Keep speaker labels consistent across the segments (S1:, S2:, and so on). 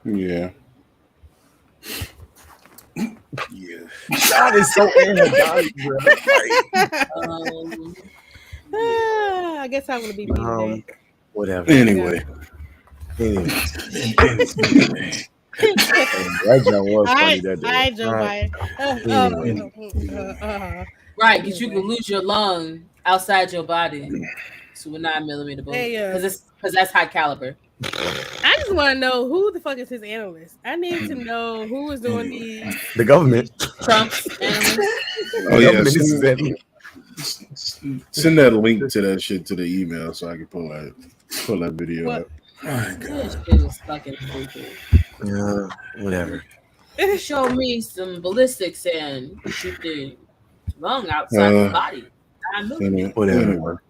S1: Yeah. Yeah.
S2: God is so anti, bro.
S3: I guess I'm gonna be me today.
S2: Whatever.
S1: Anyway.
S2: That joke was funny that day.
S3: I Joe Biden.
S4: Right, because you can lose your lung outside your body to a 9mm bullet. Because that's high caliber.
S3: I just want to know who the fuck is his analyst. I need to know who is doing
S2: the government.
S4: Trump's analyst.
S1: Oh yeah, send that link to that shit to the email so I can pull that video up.
S4: Oh, this shit is fucking stupid.
S2: Yeah, whatever.
S4: Show me some ballistics and shoot the lung outside the body.
S2: Whatever.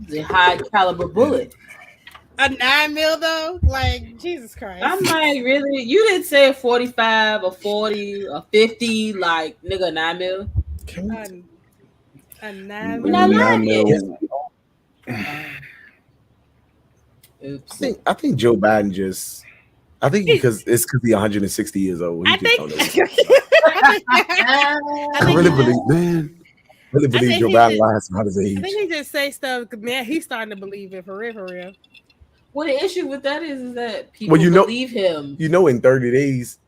S4: The high caliber bullet.
S3: A 9mm though? Like, Jesus Christ.
S4: I'm like, really? You didn't say a 45, a 40, a 50, like, nigga, 9mm?
S3: A 9mm?
S4: Oops.
S2: I think Joe Biden just... I think because he's 160 years old. He just don't know. I really believe Joe Biden lies about his age.
S3: I think he just say stuff because man, he's starting to believe it for real.
S4: Well, the issue with that is that people believe him.
S2: You know, in 30 days,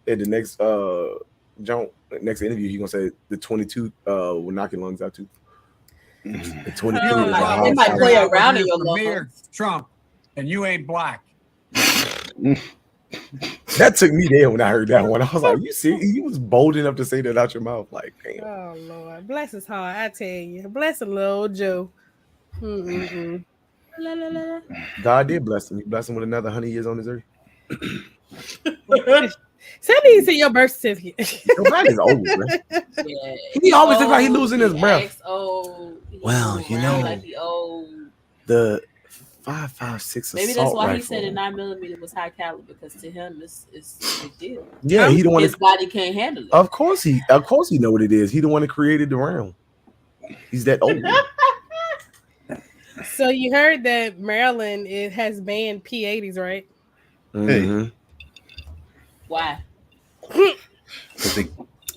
S2: at the next next interview, he's gonna say the 22 will knock your lungs out too. The 22
S4: they might play around in your lungs.
S5: Trump, and you ain't black.
S2: That took me there when I heard that one. I was like, "You see, he was bold enough to say that out your mouth." Like, damn.
S3: Oh Lord, bless his heart. I tell you, bless a little Joe.
S2: God did bless him. He blessed him with another 100 years on his earth.
S3: Send me your birth certificate.
S2: Joe Biden's old, man.
S4: Yeah,
S2: he always looks like he's losing his breath.
S4: Well,
S2: you know,
S4: like
S2: the 5.56
S4: maybe that's why
S2: rifle.
S4: he said a 9mm was high caliber, because to him it's a big deal.
S2: Yeah, he don't want
S4: his body can't handle it.
S2: Of course he know what it is. He the one that created the round. He's that old.
S3: So you heard that Maryland has banned P80s, right?
S2: Mm-hmm.
S4: Why?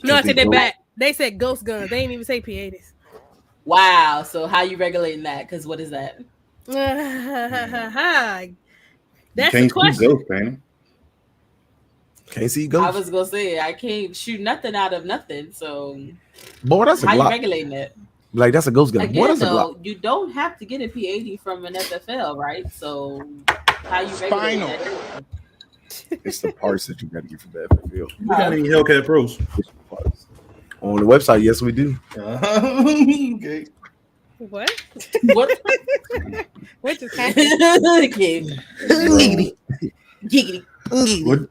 S3: No, I take that back. They said ghost guns. They didn't even say P80s.
S4: Wow. So how you regulating that? Because what is that?
S3: That's the question.
S1: Ghost, man.
S2: Can't see ghosts.
S4: I was gonna say I can't shoot nothing out of nothing. So,
S2: boy, that's a
S4: how
S2: Glock.
S4: you regulating that?
S2: Like that's a ghost gun.
S4: Again,
S2: boy, that's
S4: though, you don't have to get a P80 from an FFL, right? So, how you regulating that?
S2: It's the parts that you got to get from the FFL.
S1: We got any Hellcat Pros
S2: on the website? Yes, we do.
S1: Okay.
S3: What?
S4: What?
S3: What just happened?
S4: Giggity.
S1: What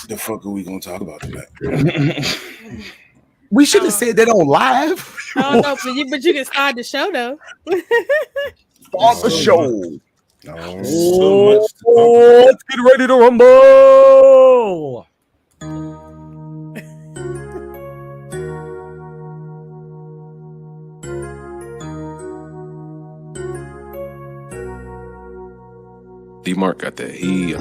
S1: the fuck are we gonna talk about tonight?
S2: We should have said that on live.
S3: I don't know, but you can start the show though.
S2: Start the show.
S1: No,
S2: Let's get ready to rumble.
S6: D-Mark got that heat.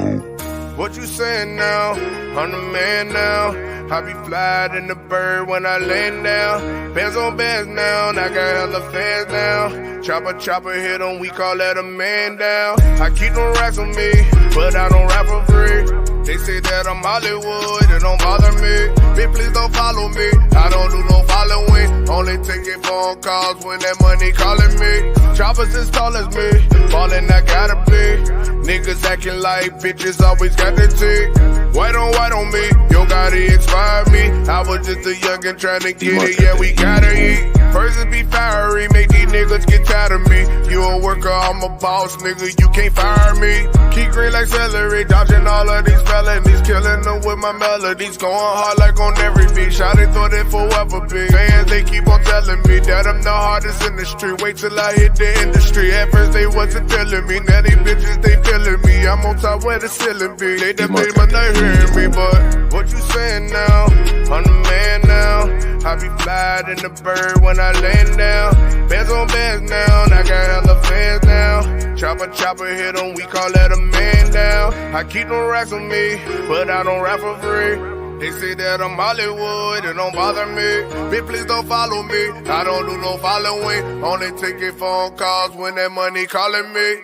S7: What you saying now? I'm the man now. I be flying in the bird when I land down. Bands on bands now, I got hella fans now. Chopper hit on, we call that a man down. I keep them racks on me, but I don't rap for free. They say that I'm Hollywood, it don't bother me. Bitch, please don't follow me, I don't do no following. Only taking phone calls when that money calling me. Choppers as tall as me, ballin' I gotta be. Niggas acting like bitches always got the tick. White on me, yo gotta expire me. I was just a youngin' trying to get it, yeah we gotta eat. First it be fiery, make these niggas get tired of me. You a worker, I'm a boss, nigga, you can't fire me. Keep green like celery, dodging all of these felonies. Killing them with my melodies, going hard like on every beat. Shot it, thought it forever be. Fans, they keep on telling me that I'm the hardest in the street. Wait till I hit the industry. At first they wasn't telling me, now these bitches, they feeling me. me. I'm on top where the ceiling be. They the big, but they hearing me. But what you saying now? I'm the man now. I be flying in the bird when I land down. Bands on bands now. I got hella fans now. Chopper hit 'em, we call that a man down. I keep them racks on me, but I don't rap for free. They say that I'm Hollywood, it don't bother me. Bitch, please don't follow me, I don't do no following. Only taking phone calls when that money calling me.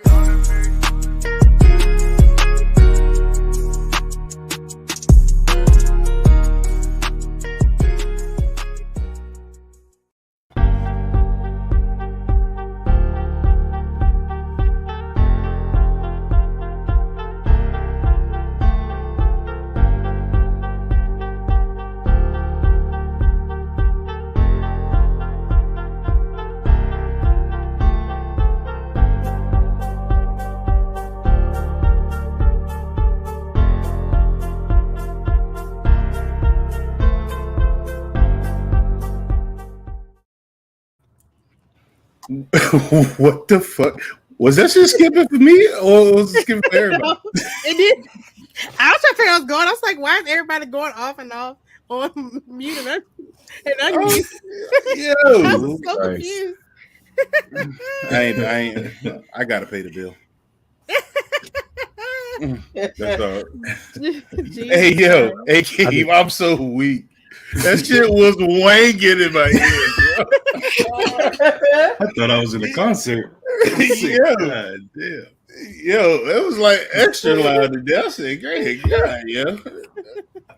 S1: What the fuck? Was that shit skipping for me or was it skipping for everybody?
S3: No, it did. I was trying to figure out what's going on. I was like, why is everybody going off and off on mute and unmute?
S1: Yo,
S3: I was so confused.
S1: I gotta pay the bill. That's all. Hey yo, hey Keem, I'm so weak. That shit was wanging in my ear, bro.
S8: I thought I was in a concert.
S1: Yeah, God damn. Yo, it was like extra loud today. I said, great God, yo.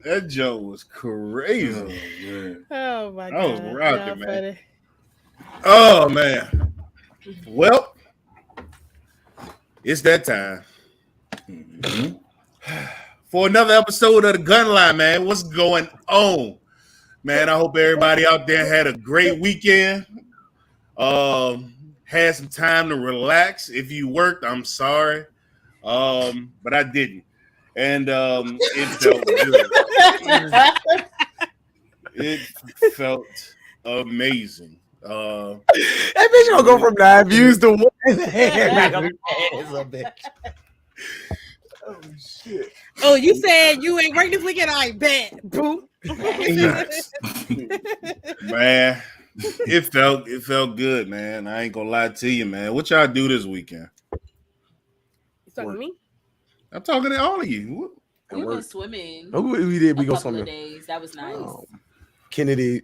S1: That joke was crazy.
S3: Oh my God.
S1: I was rocking, man. Oh man. Well, it's that time. Mm-hmm. For another episode of the Gun Line, man. What's going on? Man, I hope everybody out there had a great weekend. Had some time to relax. If you worked, I'm sorry. But I didn't. And it felt good. It felt amazing.
S2: That bitch gonna go from 9 views to 1. Oh shit.
S3: Oh, you said you ain't working this weekend? I bet. Boom.
S1: Man, it felt good, man. I ain't gonna lie to you, man. What y'all do this weekend?
S3: You talking to me?
S1: I'm talking to all of you.
S4: We went swimming.
S2: Oh, we did. We
S4: a
S2: go
S4: couple
S2: swimming.
S4: of days. That was nice.
S2: Kennedy,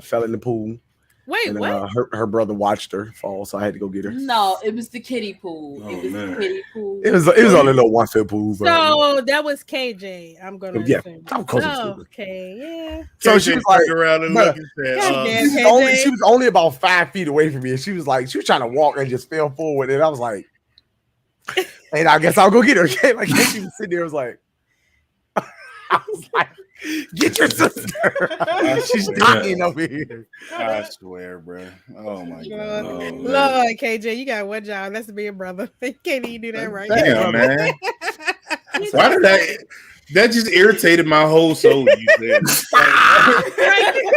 S2: fell in the pool.
S3: Wait,
S2: and,
S3: what?
S2: Her brother watched her fall, so I had to go get her.
S4: No, it was the kiddie pool.
S8: Oh,
S4: it was
S8: man.
S4: the kiddie pool.
S2: It was only a little 1 foot pool. Bro.
S3: So that was KJ. I'm gonna assume.
S2: I'm close.
S3: Okay, yeah.
S2: So she was like,
S1: around and look and said,
S2: she was only about 5 feet away from me, and she was trying to walk and just fell forward, and I was like, "Hey, I guess I'll go get her." Okay, like she was sitting there, I was like, "Get your sister! She's dying over here."
S1: I swear, bro. Oh my God,
S3: Lord, KJ, you got one job. That's to be a brother. You can't even do that right.
S1: Damn, man. Why did that just irritated my whole soul? You said.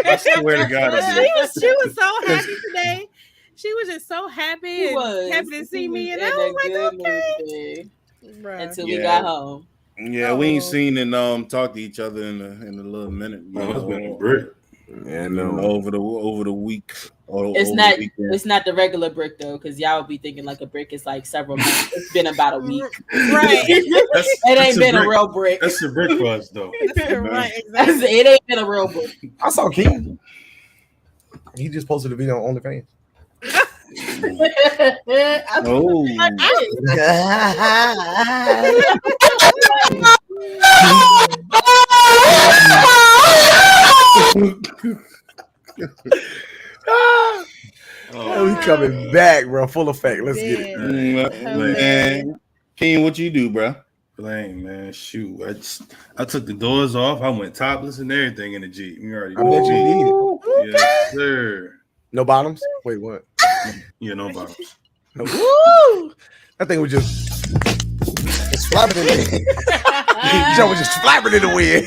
S1: I swear to God,
S3: she was so happy today. She was just so happy and happy to see me, and I was like, okay.
S4: Until we got home.
S1: Yeah, we ain't seen and talk to each other in a little minute.
S8: It's been a brick.
S2: Yeah, no.
S1: Over the week.
S4: It's not the regular brick though, because y'all be thinking like a brick is like several months. It's been about a week.
S3: Right.
S4: It ain't been a real brick.
S8: That's a brick for us though.
S3: Right, exactly.
S4: It ain't been a real brick.
S2: I saw King. He just posted a video on OnlyFans. We coming back, bro. Full effect. Let's get it.
S1: Man. King, what you do, bro?
S8: Lame, man. Shoot. I took the doors off. I went topless and everything in the Jeep. You already
S2: I bet you
S8: did. Yes, sir.
S2: No bottoms? Wait, what?
S8: Yeah, no bottoms.
S2: Woo! That thing was just flapping in the wind. Joe was just flapping in the wind.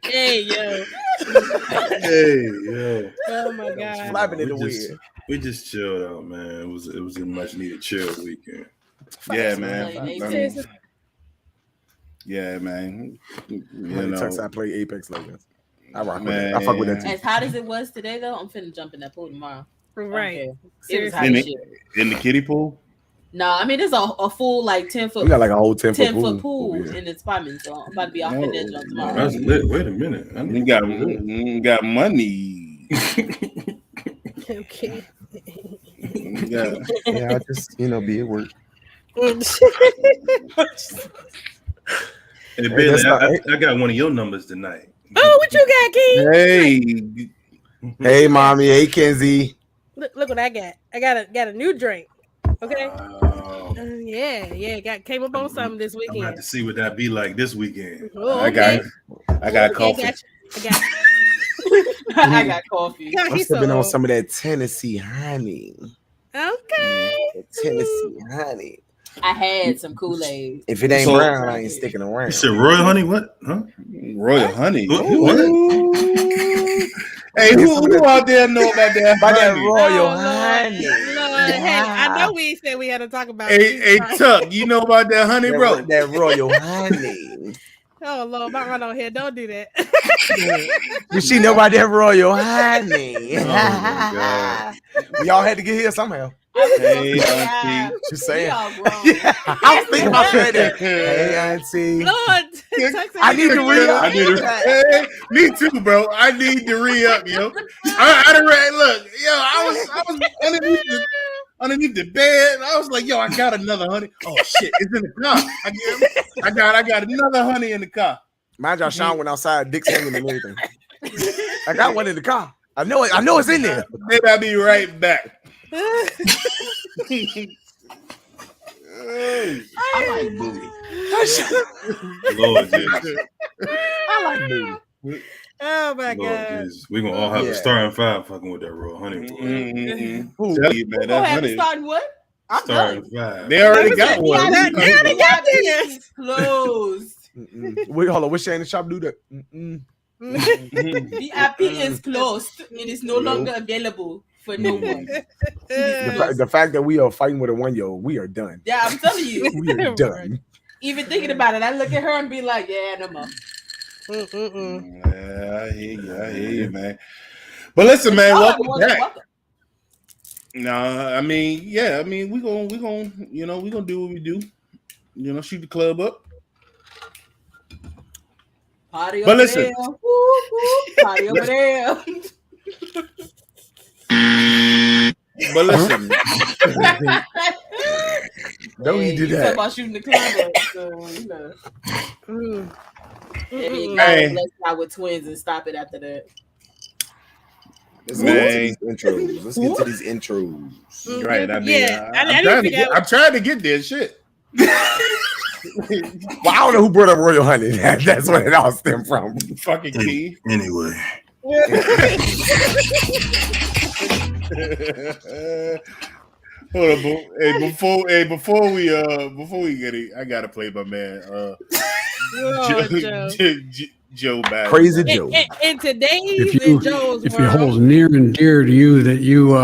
S3: Hey, yo.
S8: Hey, yo.
S3: Oh, my God.
S2: Flapping in the wind.
S8: We just chilled out, man. It was a much needed chill weekend.
S1: Yeah, man.
S2: Yeah, man.
S1: You know,
S2: I play Apex Legends. I rock with that. I fuck with that too.
S4: As hot as it was today, though, I'm finna jump in that pool tomorrow.
S3: Right.
S4: It was hot as shit.
S1: In the kiddie pool?
S4: No, I mean, it's a full like 10-foot.
S2: We got like a whole 10-foot
S4: pool in this apartment, so I'm about to be off in that jump tomorrow.
S8: That's lit. Wait a minute.
S1: You got money.
S3: Okay.
S2: Yeah, I just be at work.
S8: Hey, Billy, I got one of your numbers tonight.
S3: Oh, what you got, Key?
S2: Hey, mommy. Hey, Kenzie.
S3: Look what I got. I got a new drink. Okay. Came up on something this weekend.
S8: I'm about to see what that be like this weekend.
S3: Oh,
S1: okay. I got coffee.
S4: I got coffee.
S2: I'm sipping on some of that Tennessee honey.
S3: Okay.
S2: Tennessee honey.
S4: I had some Kool-Aid.
S2: If it ain't brown, I ain't sticking around.
S8: You said Royal Honey? What? Huh?
S1: Royal Honey.
S8: What?
S1: Hey, who out there know about that?
S2: About that Royal Honey.
S3: Lord, hey, I know we said we had to talk about
S1: Hey, Tuck, you know about that honey, bro?
S2: That Royal Honey.
S3: Oh Lord, my run on here. Don't do that.
S2: Does she know about that Royal Honey?
S1: Oh my God.
S2: We all had to get here somehow.
S1: Hey, Auntie.
S2: Just saying. Yeah, I was thinking about that. Hey, Auntie.
S3: Lord,
S2: I need to re-up.
S1: Hey, me too, bro. I need to re-up, yo. I done read. Look, yo, I was underneath the bed. I was like, yo, I got another honey. Oh shit, it's in the car. I got another honey in the car.
S2: Mind y'all, Sean went outside, dick's hanging and everything. I got one in the car. I know it's in there.
S1: Maybe I'll be right back.
S2: I like booty.
S8: Lord Jesus.
S2: I like booty.
S3: Oh my
S8: Lord
S3: God.
S8: Jesus. We're going to all have a starting five fucking with that Royal Honey.
S1: Tell you, man, that honey.
S4: Starting what? I'm
S8: Starting
S4: done.
S8: five.
S1: They already got one.
S3: They already got this.
S4: Closed.
S2: Wait, hold on. What's Shane the shop do that?
S4: VIP is closed. It is no longer available for no one.
S2: The fact that we are fighting with a 1-year-old, we are done.
S4: Yeah, I'm telling you.
S2: We are done.
S4: Even thinking about it, I look at her and be like, yeah, no more.
S1: Yeah, I hear you, man. But listen, man, welcome back. No, I mean, we gonna, we gonna do what we do. Shoot the club up.
S4: Party
S1: but
S4: over
S1: listen,
S4: there. Woo, woo. Party over there.
S1: But listen,
S2: don't you do that?
S4: Talk about shooting the club up, so maybe let's start with twins and stop it after that.
S2: Let's get to these intros.
S1: Right. I mean, I'm trying to get this shit.
S2: Well, I don't know who brought up Royal Honey. That's where it all stemmed from.
S1: Fucking Key.
S8: Anyway.
S1: Hold on, before we get it, I gotta play my man Joe back.
S2: Crazy Joe.
S3: And today's
S5: if you hold near and dear to you that you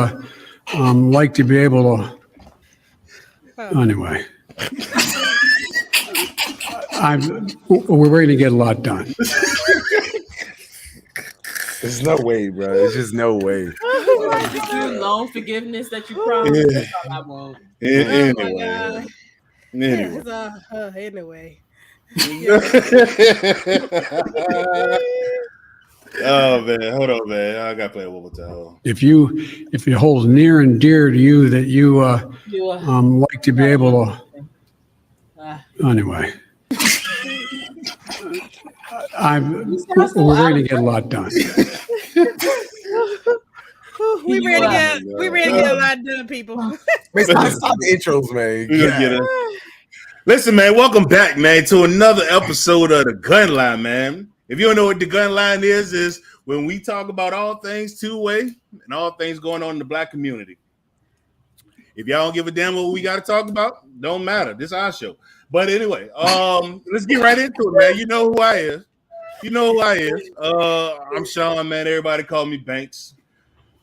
S5: like to be able to anyway. We're ready to get a lot done.
S2: There's no way, bro. There's just no way.
S4: Long forgiveness that you promised.
S1: Yeah.
S4: That's all I want.
S1: Anyway. Oh man, hold on, man. I gotta play it one more time.
S5: If you hold near and dear to you that you like to be able to anyway. We're ready to get a lot done.
S3: We ready to get a lot done, people.
S2: Stop the intros, man.
S1: We're gonna get it. Listen, man, welcome back, man, to another episode of the Gun Line, man. If you don't know what the Gun Line is when we talk about all things two-way and all things going on in the black community. If y'all don't give a damn what we got to talk about, don't matter. This is our show. But anyway, let's get right into it, man. You know who I is. I'm Sean, man. Everybody call me Banks.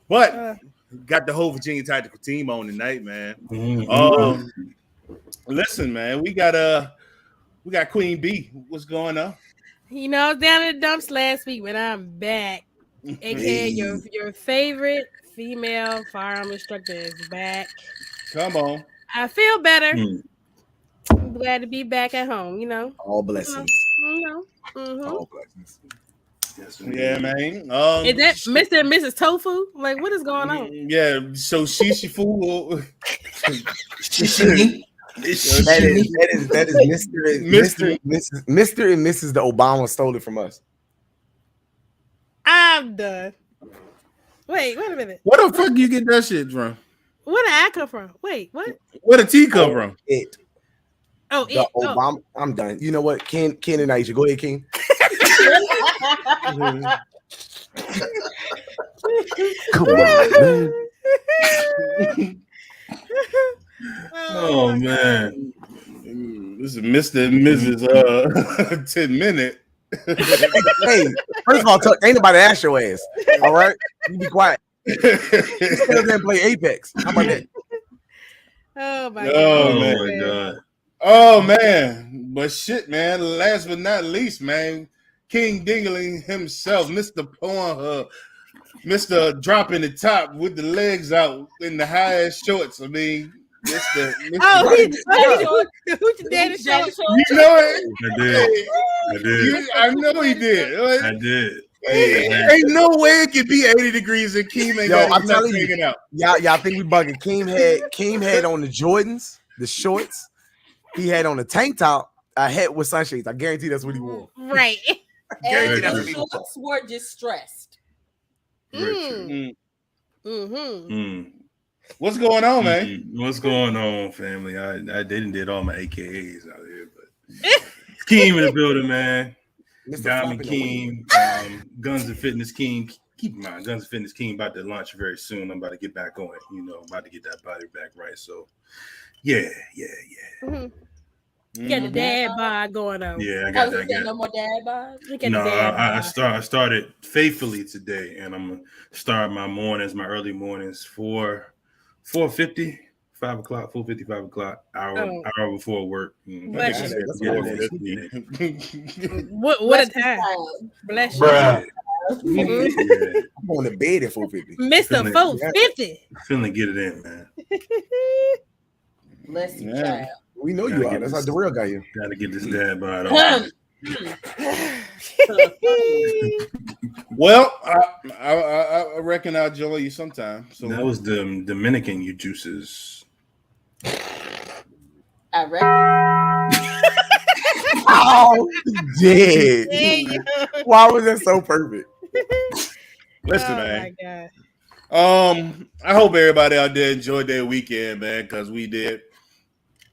S1: But got the whole Virginia Tactical team on tonight, man.
S8: Mm-hmm.
S1: Listen, man, we got Queen B. What's going on?
S3: You know, I was down in the dumps last week, but I'm back. AKA your favorite female firearm instructor is back.
S1: Come on.
S3: I feel better. I'm glad to be back at home, you know.
S2: All blessings.
S3: All
S2: blessings.
S1: Yeah, man.
S3: Is that Mr. and Mrs. Tofu? Like, what is going on?
S1: Yeah, so Shishifu.
S2: That is Mr. and Mrs. The Obama stole it from us.
S3: I'm done. Wait a minute.
S1: Where the fuck you get that shit from?
S3: Where did I come from? Wait, what?
S1: Where the tea come from?
S2: It.
S3: Oh,
S2: the Obama. Oh. I'm done. You know what? Ken and Aisha. Go ahead, King. Come on, man.
S8: Oh man.
S1: This is Mr. and Mrs. 10 minute.
S2: Hey, first of all, ain't nobody ask your ass. All right? You be quiet. Instead of play Apex. How about that?
S3: Oh my
S1: God. Oh man. But shit, man. Last but not least, man. King Dingling himself, Mr. Pornhub, Mr. dropping the top with the legs out in the highest shorts. I mean, Mr.
S3: Who's your daddy shorts?
S1: You know it?
S8: I did.
S1: I know he did.
S8: I did.
S1: Hey, ain't no way it could be 80 degrees and Keem ain't got
S2: I'm telling you,
S1: hanging out.
S2: Y'all think we bugging. Keem had on the Jordans, the shorts. He had on a tank top, a hat with sunshades. I guarantee that's what he wore.
S3: Right.
S4: And the shorts were distressed.
S1: What's going on, man?
S8: What's going on, family? I did all my AKAs out here, but Keem in the building, man. Diamond King, Guns and Fitness King. Keep in mind, Guns and Fitness King about to launch very soon. I'm about to get back on it. You know, I'm about to get that body back right. So, yeah.
S3: You got the dad bod going on.
S8: Yeah, I got that.
S4: No more dad bod?
S8: No, I started faithfully today, and I'm gonna start my mornings, my early mornings, 4:50, 5 o'clock, 4:50, 5 o'clock, hour before work.
S3: Bless you.
S2: What
S3: a time. Bless you.
S2: Bruh. I'm on the bed at 4:50.
S3: Mr. 450.
S8: Feeling get it in, man.
S4: Bless you, child.
S2: We know you are. That's how the real guy you.
S8: Gotta get this dad bod on.
S1: Well, I reckon I'll join you sometime. So
S8: that was the Dominican you juices.
S4: I reckon.
S2: Oh, dead. Why was that so perfect?
S1: Listen, man. My God. I hope everybody out there enjoyed their weekend, man, because we did.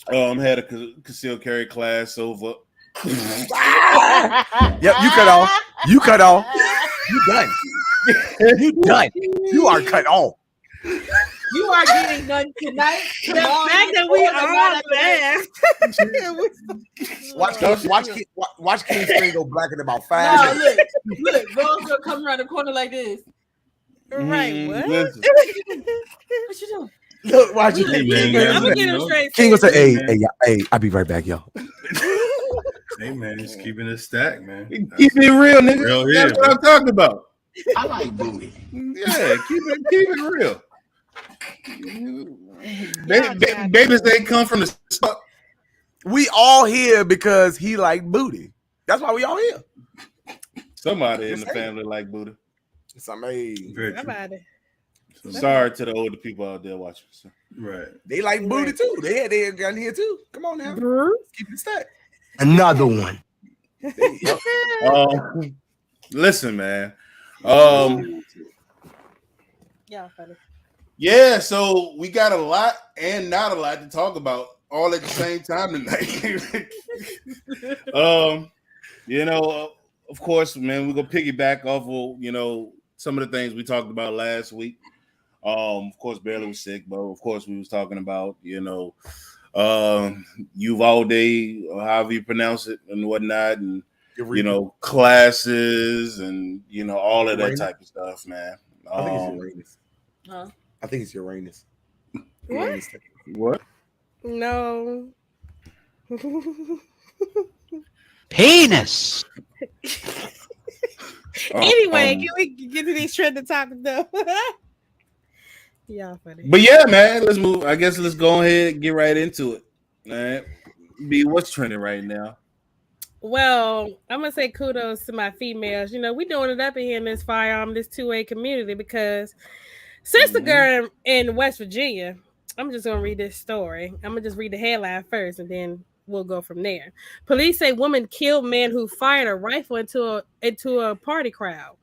S1: Had a concealed carry class over.
S2: Yep, you cut off. You done. You done. You are cut off.
S4: You are getting done tonight.
S3: The fact that we all laughed.
S2: Watch King's screen go black in about 5 minutes.
S4: Look, girls gonna come around the corner like this.
S3: Right, what?
S4: What you doing?
S2: Look, watch it.
S3: I'm gonna get him straight.
S2: King will say, hey, I'll be right back, y'all.
S8: Hey, man, just keeping it stacked, man.
S1: Keep it real, nigga.
S8: Real
S1: That's
S8: here,
S1: what I'm talking about.
S2: I like booty.
S1: Yeah, keep it real. Babies, they come from the spot.
S2: We all here because he like booty. That's why we all here.
S1: Somebody in the family like booty.
S2: Somebody.
S1: Sorry to the older people out there watching. So.
S8: Right.
S2: They like booty too. They got here too. Come on now. Keep it stacked.
S9: Another one.
S1: Listen, man.
S3: Yeah, funny.
S1: Yeah, so we got a lot and not a lot to talk about all at the same time tonight. Of course, man, we're gonna piggyback off of some of the things we talked about last week. Of course, Barely was sick, but of course we was talking about Uvalde, or however you pronounce it, and whatnot, and classes, and all of that type of stuff, man.
S2: I think it's Uranus.
S4: Huh?
S2: I think it's Uranus.
S3: What?
S1: What?
S3: No.
S9: Penis.
S3: Anyway, can we get to these trending topics though? Y'all funny.
S1: But yeah, man, let's move. I guess let's go ahead and get right into it. All right. B, what's trending right now?
S3: Well, I'm gonna say kudos to my females. You know, we doing it up in here in this this 2A community because sister girl in West Virginia. I'm just gonna read this story. I'm gonna just read the headline first, and then we'll go from there. Police say woman killed man who fired a rifle into a party crowd.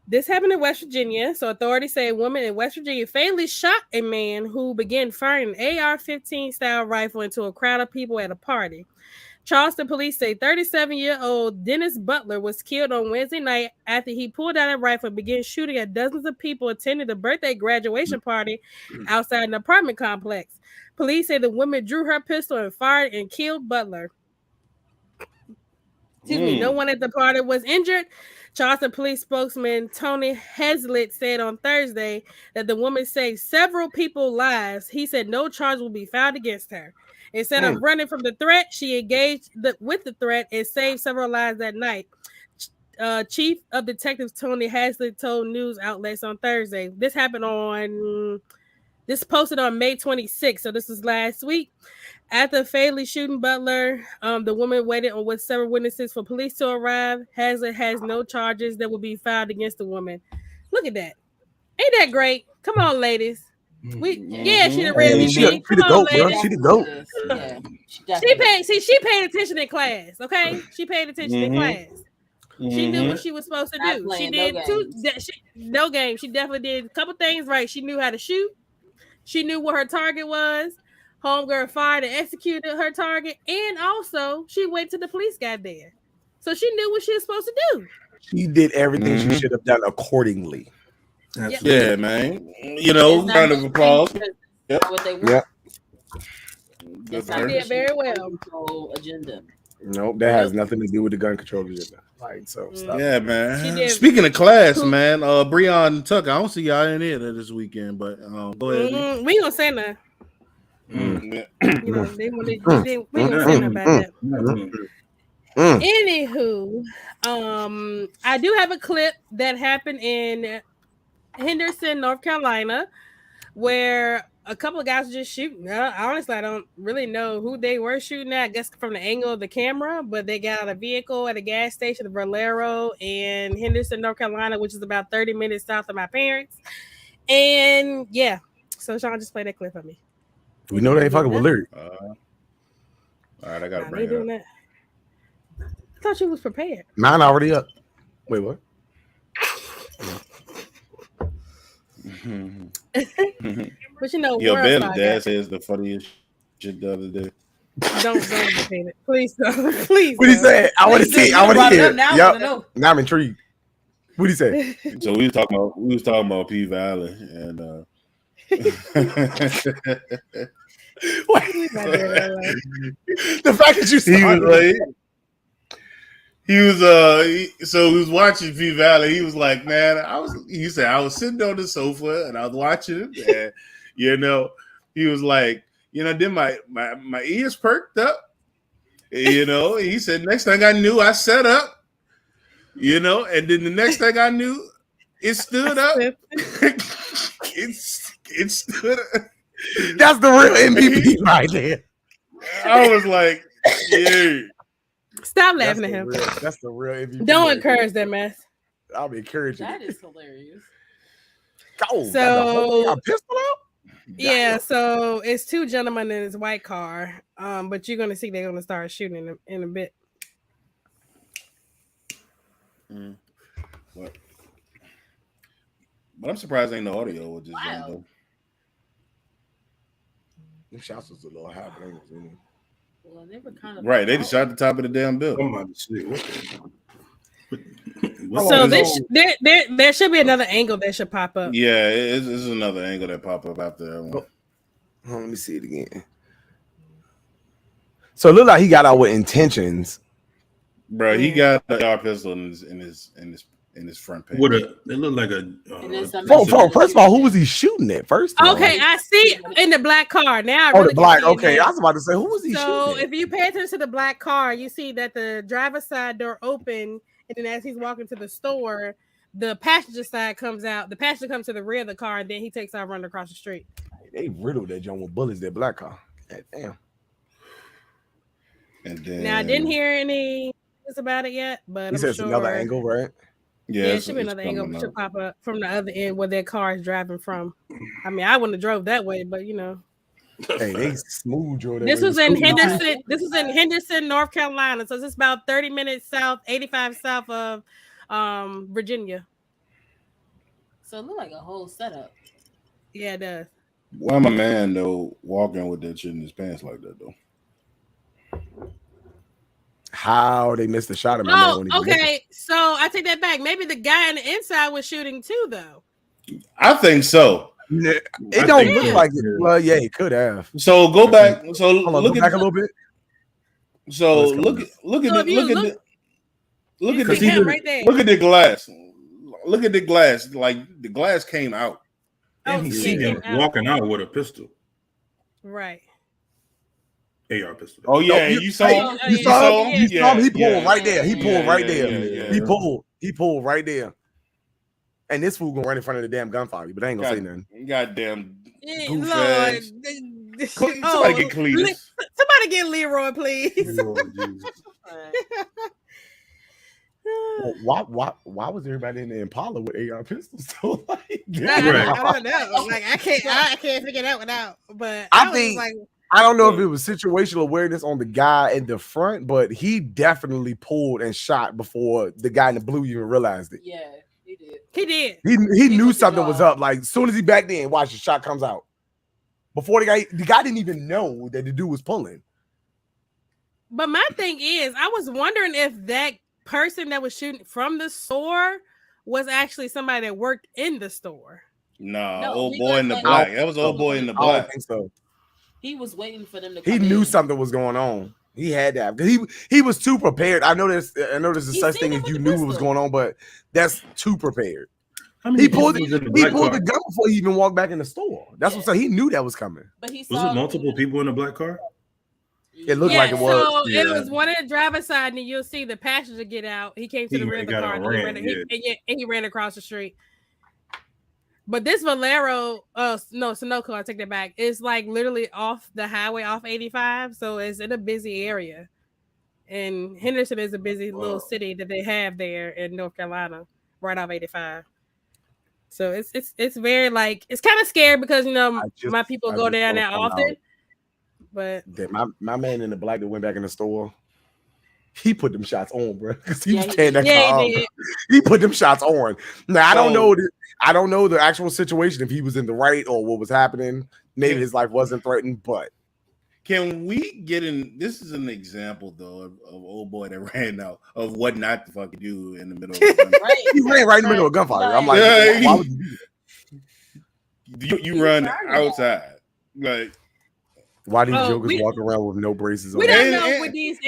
S3: This happened in West Virginia. So authorities say a woman in West Virginia fatally shot a man who began firing an AR-15 style rifle into a crowd of people at a party. Charleston police say 37-year-old Dennis Butler was killed on Wednesday night after he pulled out a rifle and began shooting at dozens of people attending the birthday graduation party outside an apartment complex. Police say the woman drew her pistol and fired and killed Butler. Excuse me, no one at the party was injured. Charleston police spokesman Tony Hazlitt said on Thursday that the woman saved several people's lives. He said no charge will be filed against her. Instead of running from the threat, she engaged with the threat and saved several lives that night. Chief of Detectives Tony Hazlitt told news outlets on Thursday. This posted on May 26th, so this was last week. After fatally shooting Butler, the woman waited on with several witnesses for police to arrive. Hazlitt has no charges that will be filed against the woman. Look at that. Ain't that great? Come on, ladies. She the real MVP. Come on, ladies.
S2: She the GOAT.
S3: She paid attention in class, okay? She paid attention in class. She knew what she was supposed to do. She did no game. She definitely did a couple things right. She knew how to shoot. She knew what her target was. Homegirl fired and executed her target. And also, she waited till the police got there. So she knew what she was supposed to do.
S2: She did everything she should have done accordingly.
S1: Yeah, man. You know, round of applause.
S4: Yep. What they want.
S3: Yes, I did very well.
S4: Agenda.
S2: Nope, that has nothing to do with the gun control agenda. Like, so stop.
S1: Yeah, man. Speaking of class, man, Breon Tucker, I don't see y'all in here this weekend, but go ahead.
S3: We ain't gonna say nothing. You know, we ain't gonna say nothing about that. Anywho, I do have a clip that happened in Henderson, North Carolina, where a couple of guys were just shooting. Honestly, I don't really know who they were shooting at. I guess from the angle of the camera, but they got out of a vehicle at a gas station, Valero in Henderson, North Carolina, which is about 30 minutes south of my parents. And yeah, so Sean, just play that clip for me.
S2: We know they fucking with lyric.
S1: All right, I gotta bring it up.
S3: That. I thought you was prepared.
S2: Mine already up. Wait, what?
S3: But you know,
S1: your dad says the funniest shit the other day.
S3: Don't repeat it, please. Don't. Please.
S2: What he say? I want to see. I want to hear. Now I'm intrigued. What he say?
S1: So we was talking about P Valley and.
S2: The fact that you
S1: so he was watching P Valley. He was like, man, I was sitting on the sofa and I was watching it, and you know, he was like, you know, then my ears perked up, you know. He said, next thing I knew, I sat up, you know, and then the next thing I knew, it stood up. It stood up.
S2: That's the real MVP right there.
S1: I was like, yeah.
S3: Stop laughing at him.
S2: That's the real MVP.
S3: Don't encourage that mess.
S2: I'll be encouraging.
S4: That is hilarious.
S2: Oh,
S3: so
S2: got a pistol out?
S3: Yeah, so it's two gentlemen in his white car. But you're gonna see they're gonna start shooting in a bit.
S1: But I'm surprised ain't no audio with this gun though.
S2: Them shots was a little high, but ain't was
S4: well, they were kind of
S1: right. They just shot the top of the damn building.
S3: So there should be another angle that should pop up.
S1: Yeah, it's another angle that pop up after that one.
S2: Let me see it again. So it looked like he got out with intentions.
S1: Bro, he got a AR pistol in his in his front pants.
S8: It looked like a.
S2: First of all, who was he shooting at? First of all,
S3: I see in the black car now.
S2: The black. Okay, I was about to say who was he shooting at?
S3: So if you pay attention to the black car, you see that the driver's side door open, and then as he's walking to the store, the passenger side comes out. The passenger comes to the rear of the car, and then he takes off running across the street.
S2: They riddled that joint with bullets. That black car. God damn.
S1: And then
S3: now I didn't hear any news about it yet, but
S2: he says another angle, right?
S3: Yeah, it should be another angle should pop up from the other end where their car is driving from. I mean, I wouldn't have drove that way, but you know.
S2: Hey, they smooth drove that
S3: This
S2: way.
S3: was in Henderson. This was in Henderson, North Carolina. So it's about 30 minutes south, 85 south of Virginia.
S4: So it looked like a whole setup.
S3: Yeah, it does.
S1: Why my man though walking with that shit in his pants like that though?
S2: How they missed the shot of my man.
S3: Okay. So I take that back. Maybe the guy on the inside was shooting too, though.
S1: I think so.
S2: It don't look like it. Well, yeah, he could have.
S1: So go back. So look
S2: back a little bit.
S1: So look at the glass. Look at the glass. Like the glass came out.
S8: And he see him walking out with a pistol.
S3: Right.
S8: AR pistol.
S1: Oh yeah, you saw him.
S2: He pulled right there. He pulled right there. He pulled right there. And this fool gonna run in front of the damn gunfire, but I ain't gonna say nothing.
S1: Goddamn.
S3: Lord.
S1: Somebody get Cletus.
S3: Somebody get Leroy, please.
S2: Why was everybody in the Impala with AR pistols? So
S3: I don't know. Like I can't figure that one out. But I think
S2: I don't know if it was situational awareness on the guy in the front, but he definitely pulled and shot before the guy in the blue even realized it.
S4: Yeah, he did.
S3: He did.
S2: He knew something was up. Like as soon as he backed in, watch the shot comes out. Before the guy didn't even know that the dude was pulling.
S3: But my thing is, I was wondering if that person that was shooting from the store was actually somebody that worked in the store.
S1: No, old boy in the black. That was old boy in the black.
S2: I don't think so.
S4: He was waiting for them to
S2: come. He knew something was going on. He had that because he was too prepared. I know there's a such thing as you knew what was going on, but that's too prepared. He pulled the gun before he even walked back in the store. That's what I'm saying. He knew that was coming.
S4: But
S8: was it multiple people in the black car?
S2: It looked like it was.
S3: So it was one in the driver's side, and you'll see the passenger get out. He came to the rear of the car, and he ran across the street. But this Valero, Sunoco, I take that back. It's like literally off the highway, off 85. So it's in a busy area. And Henderson is a busy little city that they have there in North Carolina, right off 85. So it's very like it's kind of scary because my people go down there often. But
S2: my man in the black that went back in the store, he put them shots on, bro. Because he was carrying that car on. He put them shots on. Now I don't know the actual situation if he was in the right or what was happening. Maybe his life wasn't threatened, but
S1: can we get in? This is an example though of old boy that ran out of what not to fucking do in the middle of a gunfire.
S2: He ran right in the middle of a gunfire. I'm like, why would you do that?
S1: You run outside. Like,
S2: why these jokers walk around with no braces on?
S3: We don't know with these.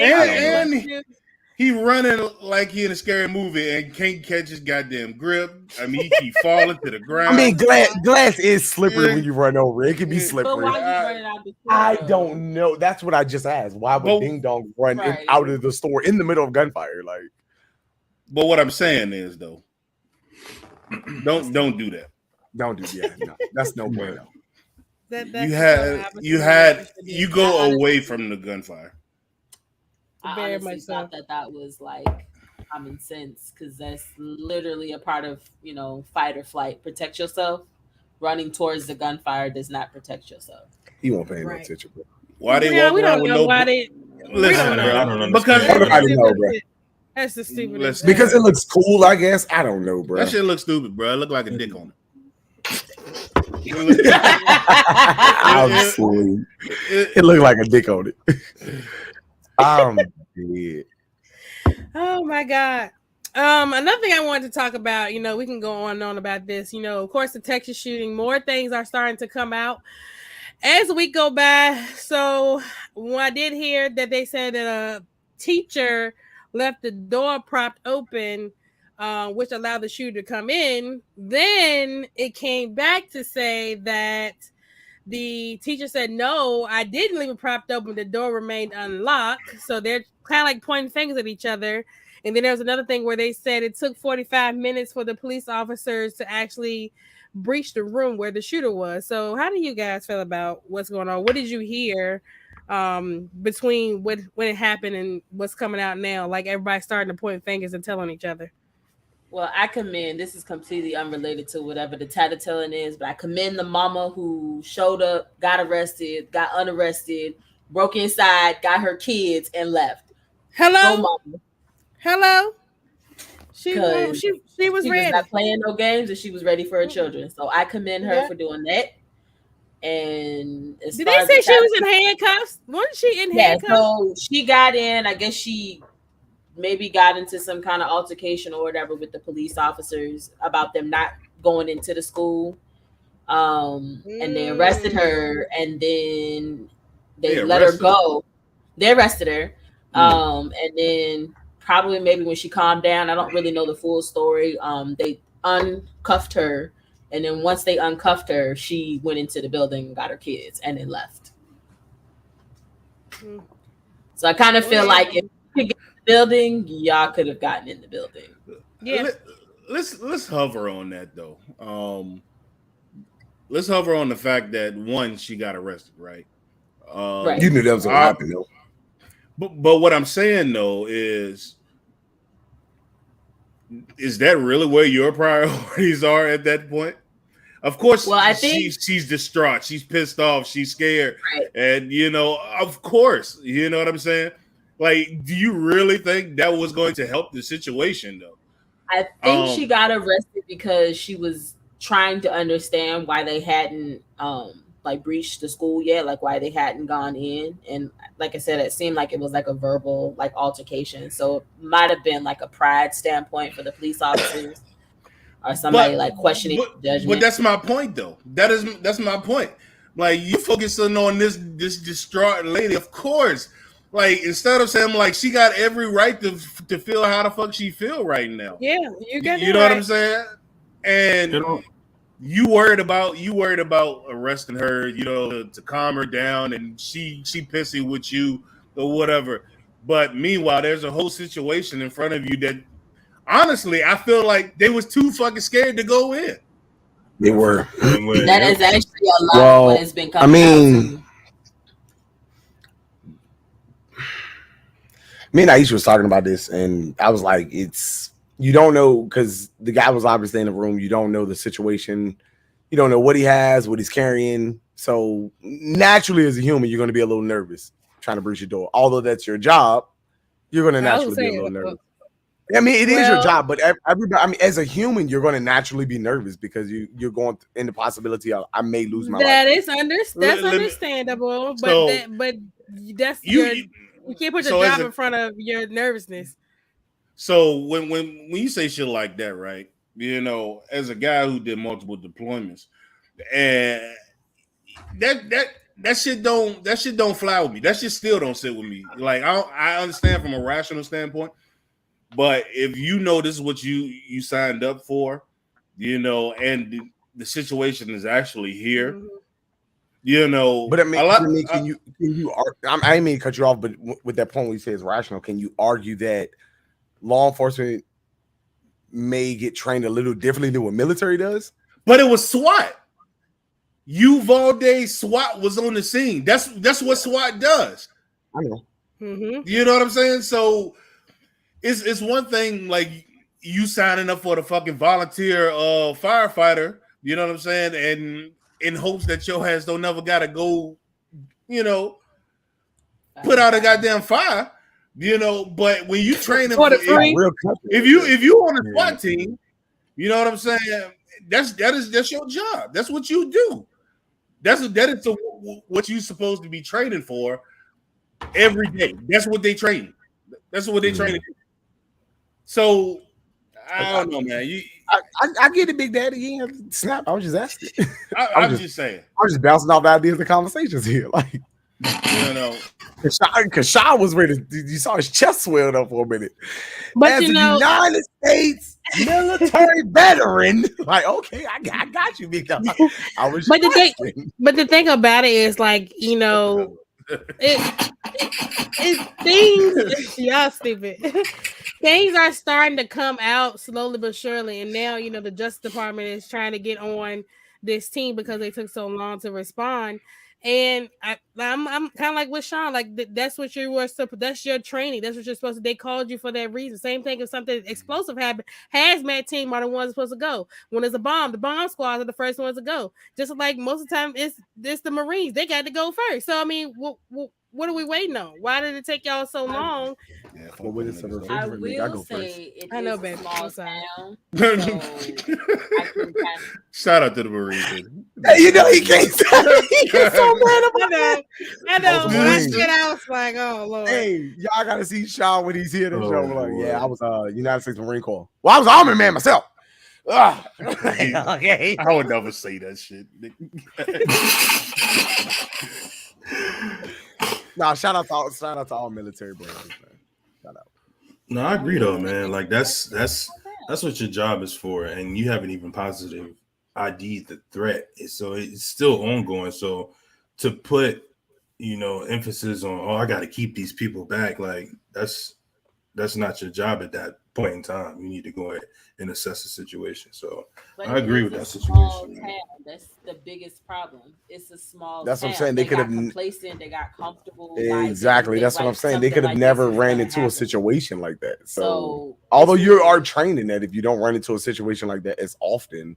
S1: He running like he in a scary movie and can't catch his goddamn grip. I mean, he keep falling to the ground.
S2: I mean, glass is slippery when you run over. It can be slippery. I don't know. That's what I just asked. Why would Ding Dong run out of the store in the middle of gunfire? Like,
S1: but what I'm saying is though, don't do that.
S2: Don't do that. No, that's no way.
S1: You go away from the gunfire.
S4: I honestly thought that was like common sense because that's literally a part of fight or flight. Protect yourself. Running towards the gunfire does not protect yourself.
S2: He won't pay no attention, bro.
S1: Why they walk around with no?
S8: Listen, bro, I don't understand.
S1: Because
S2: everybody know, bro.
S3: That's the stupidest.
S2: Because it looks cool, I guess. I don't know, bro.
S1: That shit looks stupid, bro. It look like a dick on it.
S2: It looked like a dick on it. Dead.
S3: Oh my God. Another thing I wanted to talk about, we can go on and on about this. Of course, the Texas shooting, more things are starting to come out as the week go by. So when I did hear that they said that a teacher left the door propped open which allowed the shooter to come in. Then it came back to say that the teacher said, no, I didn't leave it propped open. The door remained unlocked. So they're kind of like pointing fingers at each other. And then there was another thing where they said it took 45 minutes for the police officers to actually breach the room where the shooter was. So how do you guys feel about what's going on? What did you hear between when it happened and what's coming out now? Like everybody starting to point fingers and telling each other.
S4: Well, I commend, this is completely unrelated to whatever the tattletelling is, but I commend the mama who showed up, got arrested, got unarrested, broke inside, got her kids, and left.
S3: Hello?
S4: Go, mama.
S3: Hello? She was ready.
S4: Not playing no games, and she was ready for her children. So I commend her for doing that. And
S3: did they say she was in handcuffs? Wasn't she in handcuffs?
S4: So she got in. I guess she maybe got into some kind of altercation or whatever with the police officers about them not going into the school. And they arrested her, and then they let her go. They arrested her. And then probably maybe when she calmed down, I don't really know the full story. They uncuffed her. And then once they uncuffed her, she went into the building and got her kids and then left. So I kind of feel like if you could get in the building, y'all could have gotten in the building.
S3: Yeah.
S1: Let's hover on that though. Let's hover on the fact that one, she got arrested, right?
S4: Right.
S2: You knew that was gonna happen though.
S1: But what I'm saying though is that really where your priorities are at that point? Of course,
S4: well, I think
S1: she's distraught. She's pissed off. She's scared.
S4: Right.
S1: And, of course, you know what I'm saying? Like, do you really think that was going to help the situation, though?
S4: I think she got arrested because she was trying to understand why they hadn't breached the school yet, like why they hadn't gone in. And like I said, it seemed like it was like a verbal altercation. So it might have been like a pride standpoint for the police officers or somebody questioning judgment.
S1: But that's my point though. That's my point. Like you focusing on this distraught lady, of course. Like instead of saying like she got every right to feel how the fuck she feel right now.
S3: Yeah, you got
S1: you know what I'm saying? And you worried about arresting her, to calm her down, and she pissy with you or whatever. But meanwhile, there's a whole situation in front of you that honestly I feel like they was too fucking scared to go in.
S2: They were.
S4: That is actually a lot of what has been coming out.
S2: Me and Aisha was talking about this, and I was like, you don't know, because the guy was obviously in the room. You don't know the situation. You don't know what he has, what he's carrying. So naturally, as a human, you're going to be a little nervous trying to breach your door. Although that's your job, you're going to naturally be a little nervous. I mean, it is your job, but everybody, as a human, you're going to naturally be nervous because you're going in the possibility of I may lose my life.
S3: That's understandable, but that's you can't put your job in front of your nervousness.
S1: So when you say shit like that, right? As a guy who did multiple deployments, and that shit don't fly with me. That shit still don't sit with me. Like I understand from a rational standpoint, but if this is what you signed up for, and the situation is actually here.
S2: But I mean, can you? I didn't mean to cut you off, but with that point, when you say it's rational, can you argue that law enforcement may get trained a little differently than what military does?
S1: But it was SWAT. Uvalde SWAT was on the scene. That's what SWAT does.
S2: I know.
S3: Mm-hmm.
S1: You know what I'm saying? So it's one thing like you signing up for the fucking volunteer firefighter. You know what I'm saying? And in hopes that your ass don't never gotta go, put out a goddamn fire, But when you train them, if you on a SWAT team, you know what I'm saying? That's your job. That's what you do. That is what you're supposed to be training for every day. That's what they train. That's what they train. So I don't know, man.
S2: I get it, Big Daddy. You ain't have to snap. I was just asking.
S1: I'm just saying.
S2: I'm just bouncing off the ideas and conversations here. Like, Because Sean was ready. You saw his chest swelled up for a minute.
S3: But
S2: as a United States military veteran, like, okay, I got you, big dog. I was.
S3: But the thing about it is, like, you know, things. Y'all stupid. Things are starting to come out slowly but surely, and now, you know, the Justice Department is trying to get on this team because they took so long to respond. And I'm kind of like with Sean, like that's what you were. That's your training. That's what you're supposed to. They called you for that reason. Same thing if something explosive happened. Hazmat team are the ones supposed to go. When there's a bomb, the bomb squads are the first ones to go. Just like most of the time, it's the Marines. They got to go first. So I mean, what are we waiting on? Why did it take y'all so long?
S4: I will say it is a small town.
S1: Shout out to the Marines.
S2: Hey, you know he can't. He gets so mad about that.
S3: I know. When I said, I was like, oh Lord.
S2: Hey, y'all gotta see Sean when he's here to show. Like, yeah, I was United States Marine Corps. Well, I was an Army man myself.
S1: Okay. I would never say that shit.
S2: Nah, shout out to all military brothers, man. Shout out.
S8: No, I agree though, man. Like that's what your job is for, and you haven't even positive ID'd the threat, so it's still ongoing. So to put, you know, emphasis on, oh, I got to keep these people back, like that's not your job at that point in time. You need to go ahead and assess the situation. So I agree with that situation.
S4: That's the biggest problem. It's a small.
S2: That's
S4: town.
S2: what I'm saying. They could have
S4: complacent. They got comfortable.
S2: Exactly. That's what I'm saying. They could have never ran into a situation like that.
S4: So
S2: although you are trained in that, if you don't run into a situation like that as often,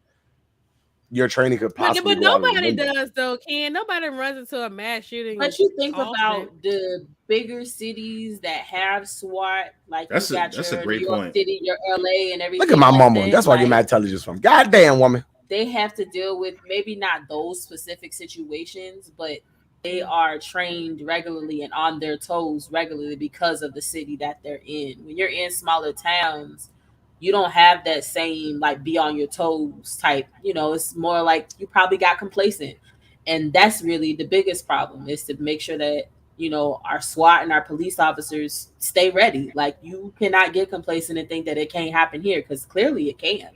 S2: your training could possibly.
S3: But nobody does though, Ken. Nobody runs into a mass shooting.
S4: But you think about the bigger cities that have SWAT, like that's a great point. City, your LA, and everything.
S2: Look at my mama. That's where I get my intelligence from. Goddamn woman.
S4: They have to deal with maybe not those specific situations, but they are trained regularly and on their toes regularly because of the city that they're in. When you're in smaller towns, you don't have that same like be on your toes type, you know, it's more like you probably got complacent. And that's really the biggest problem, is to make sure that, you know, our SWAT and our police officers stay ready. Like, you cannot get complacent and think that it can't happen here, because clearly it can.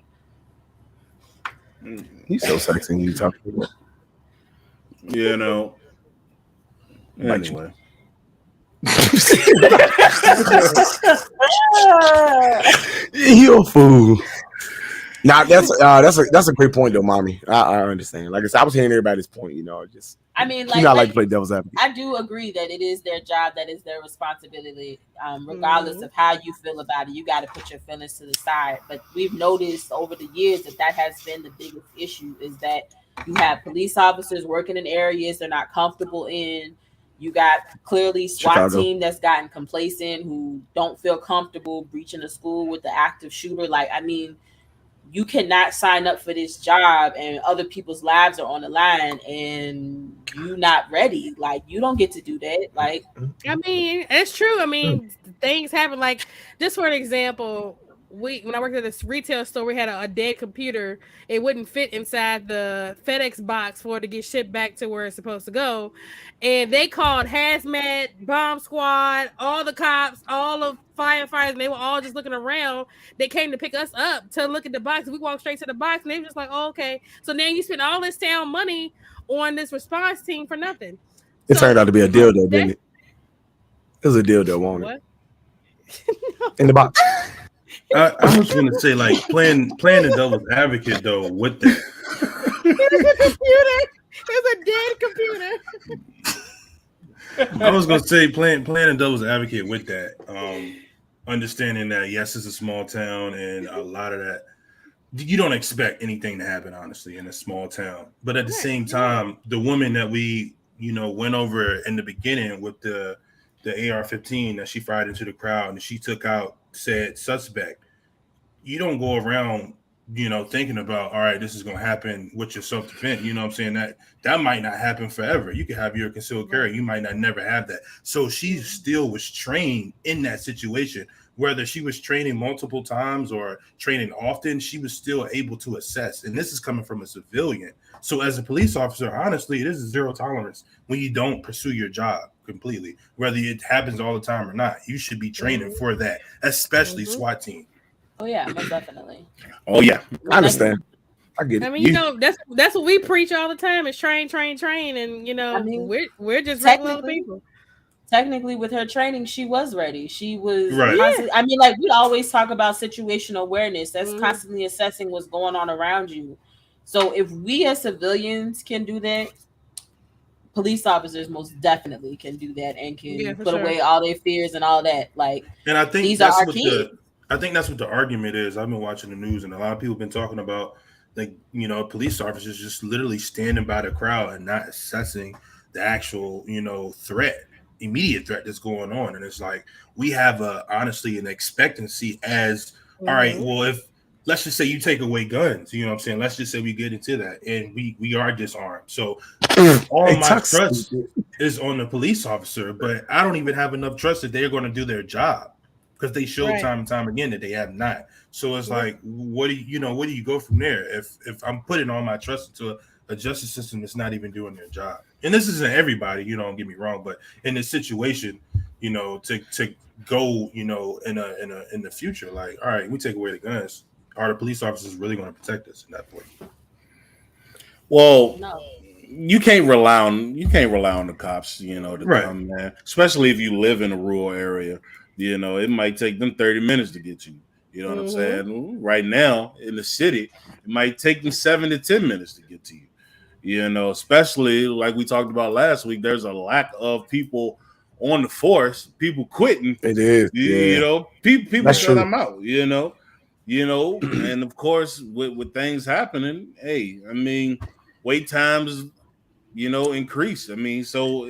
S2: He's so sexy when you talk to him.
S1: You know. Anyway.
S2: You a fool. Now that's a great point though, mommy. I understand. Like I said, I was hearing everybody's point. You know, just
S4: I mean,
S2: like, I like to play devil's advocate.
S4: I do agree that it is their job, that is their responsibility. Regardless of how you feel about it, you got to put your feelings to the side. But we've noticed over the years that has been the biggest issue, is that you have police officers working in areas they're not comfortable in. You got clearly SWAT team that's gotten complacent, who don't feel comfortable breaching a school with the active shooter. Like, I mean, you cannot sign up for this job and other people's lives are on the line and you not ready. Like, you don't get to do that. Like,
S3: I mean, it's true. I mean, things happen. Like, just for an example, when I worked at this retail store, we had a dead computer. It wouldn't fit inside the FedEx box for it to get shipped back to where it's supposed to go. And they called hazmat, bomb squad, all the cops, all the firefighters, and they were all just looking around. They came to pick us up to look at the box. We walked straight to the box, and they were just like, oh, okay. So now you spend all this town money on this response team for nothing.
S2: It turned out to be a dildo, didn't it? It was a dildo, wasn't it? In the box.
S8: I was going to say, like, playing the devil's advocate though with that.
S3: It's a dead computer.
S8: I was going to say playing the devil's advocate with that, understanding that yes, it's a small town, and a lot of that you don't expect anything to happen, honestly, in a small town. But at the same time, the woman that we went over in the beginning with the AR-15 that she fired into the crowd and she took out said suspect. You don't go around, thinking about, all right, this is going to happen with your self-defense. You know what I'm saying? That might not happen forever. You could have your concealed carry. You might not never have that. So she still was trained in that situation. Whether she was training multiple times or training often, she was still able to assess. And this is coming from a civilian. So as a police officer, honestly, this is zero tolerance when you don't pursue your job. completely. Whether it happens all the time or not, you should be training for that, especially SWAT team.
S4: Oh yeah, most definitely.
S2: Oh yeah, I understand. I get it.
S3: I mean, that's what we preach all the time is train, and we're just regular people.
S4: Technically, with her training, she was ready. She was
S8: right.
S4: Constantly, I mean, like we always talk about situational awareness. That's constantly assessing what's going on around you. So if we as civilians can do that, police officers most definitely can do that and can put away all their fears and all that. Like,
S8: and I think
S4: these are our kids.
S8: I think that's what the argument is. I've been watching the news, and a lot of people have been talking about, like, police officers just literally standing by the crowd and not assessing the actual, immediate threat that's going on. And it's like, we have honestly an expectancy as, all right, well, if let's just say you take away guns, you know what I'm saying? Let's just say we get into that and we are disarmed. So all my trust is on the police officer, but I don't even have enough trust that they're going to do their job, because they showed time and time again that they have not. So it's like, where do you go from there? If I'm putting all my trust into a justice system that's not even doing their job. And this isn't everybody, don't get me wrong, but in this situation, to go, in the future, like, all right, we take away the guns. Are the police officers really going to protect us in that point?
S1: Well, no. You can't rely on the cops, to come, man. Especially if you live in a rural area, it might take them 30 minutes to get you. You know what I'm saying? Right now in the city, it might take them 7 to 10 minutes to get to you. Especially like we talked about last week, there's a lack of people on the force, people quitting.
S2: It is,
S1: people shut them out, and of course with things happening, hey, I mean, wait times, increase. I mean, so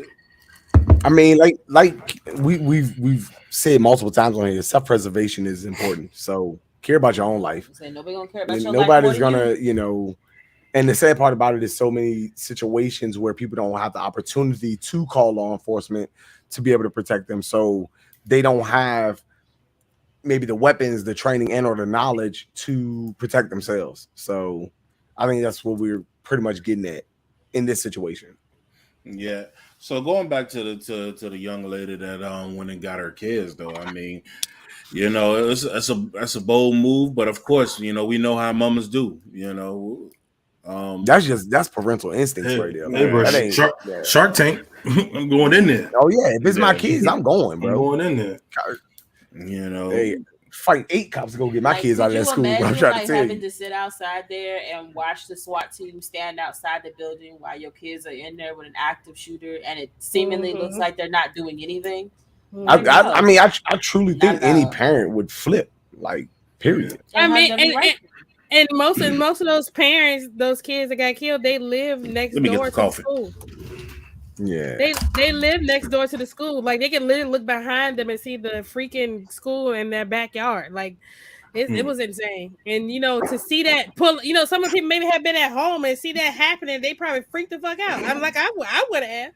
S2: like we've said multiple times on here, self-preservation is important. So care about your own life.
S4: Nobody's gonna care about your
S2: nobody's
S4: life.
S2: gonna, and the sad part about it is so many situations where people don't have the opportunity to call law enforcement to be able to protect them. So they don't have maybe the weapons, the training, and or the knowledge to protect themselves. So I think that's what we're pretty much getting at in this situation.
S1: Yeah. So going back to the young lady that went and got her kids, though, I mean, that's a bold move, but of course, we know how mamas do.
S2: That's parental instincts right there.
S8: That ain't Shark Tank. I'm going in there.
S2: Oh yeah, if it's my kids, I'm going, bro.
S8: I'm going in there.
S2: Hey, fight 8 cops to go get my kids out of that school. I'm trying to tell
S4: having to sit outside there and watch the SWAT team stand outside the building while your kids are in there with an active shooter, and it seemingly looks like they're not doing anything.
S2: I truly think any parent would flip, like, period.
S3: I mean, and most of those parents, those kids that got killed, they live next door to the school.
S2: Yeah,
S3: they live next door to the school. Like, they can literally look behind them and see the freaking school in their backyard. Like, it was insane. And to see that some of the people maybe have been at home and see that happening, they probably freaked the fuck out. I'm like, I would have.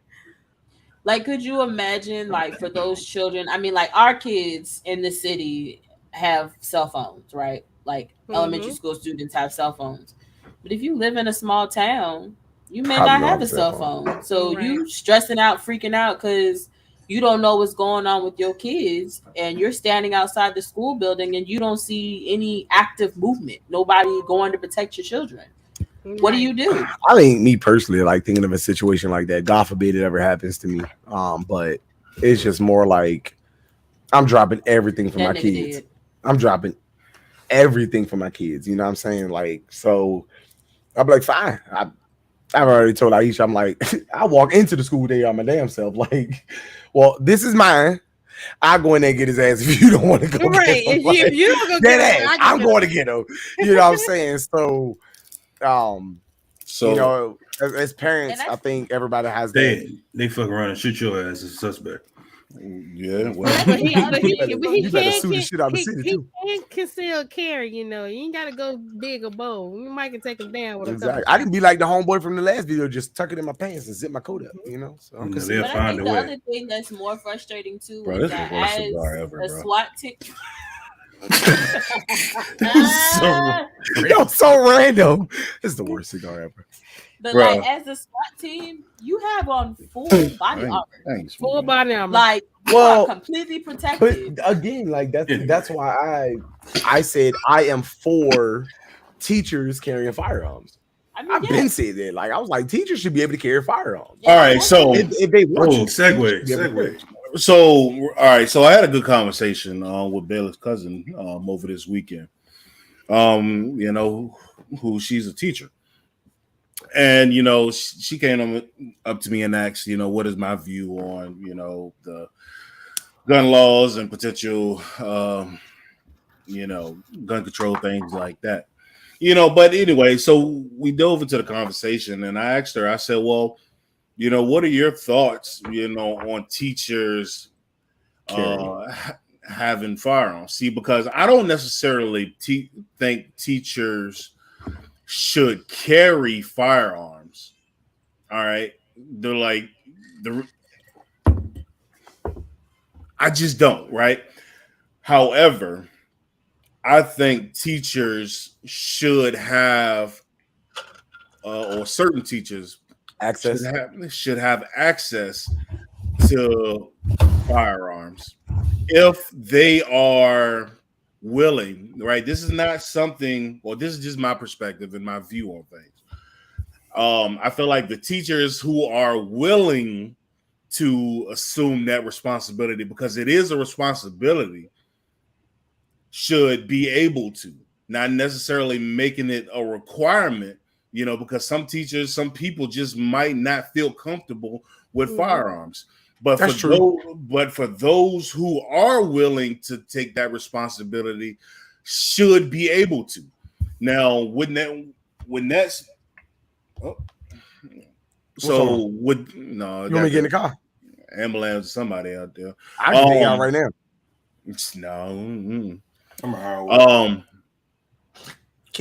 S4: Like, could you imagine, like, for those children? I mean, like, our kids in the city have cell phones, right? Like, elementary school students have cell phones. But if you live in a small town, you may not have a cell phone. So you stressing out, freaking out because you don't know what's going on with your kids, and you're standing outside the school building and you don't see any active movement. Nobody going to protect your children. What do you do?
S2: I think me personally, like, thinking of a situation like that, God forbid it ever happens to me. But it's just more like I'm dropping everything for my kids. I'm dropping everything for my kids. You know what I'm saying? Like, so I'm like, fine. I've already told Aisha, I'm like, I walk into the school day on my damn self. Like, well, this is mine. I'll go in there and get his ass if you don't want to go get him. Like, if you don't go get him, I'm going to get him. You know what I'm saying? So as parents, I think everybody has
S8: they fuck around and shoot your ass as a suspect.
S1: Yeah, well,
S3: he can conceal carry. You ain't gotta go big or bold. You might can take him down with
S2: exactly. I can be like the homeboy from the last video, just tuck it in my pants and zip my coat up. So
S4: but I think the other thing that's more frustrating too is that as a SWAT team.
S2: so random. It's the worst cigar ever.
S4: But like, as a SWAT team, you have on full body armor.
S3: Full body armor.
S4: Like, you are completely protected.
S2: But again, like that's why I said I am for teachers carrying firearms. I mean, I've been saying that. Like, I was like, teachers should be able to carry firearms.
S1: All right, so
S2: if they want to,
S1: segue. So, all right, so I had a good conversation with Baylor's cousin over this weekend. You know, who she's a teacher. And, you know, she came up to me and asked, you know, what is my view on, you know, the gun laws and potential, you know, gun control, things like that. You know, but anyway, so we dove into the conversation and I asked her, I said, well, you know, what are your thoughts, you know, on teachers having firearms? See, because I don't necessarily think teachers should carry firearms. All right. They're like, I just don't, right? However, I think teachers should have, or certain teachers should have access to firearms if they are willing, right? This is not something, well, this is just my perspective and my view on things. I feel like the teachers who are willing to assume that responsibility, because it is a responsibility, should be able to, not necessarily making it a requirement, you know, because some people just might not feel comfortable with firearms. But for those who are willing to take that responsibility, should be able to. Now, you want me to
S2: get in the car?
S1: Ambulance or somebody out there.
S2: I can take out right now.
S1: No.
S2: I'm a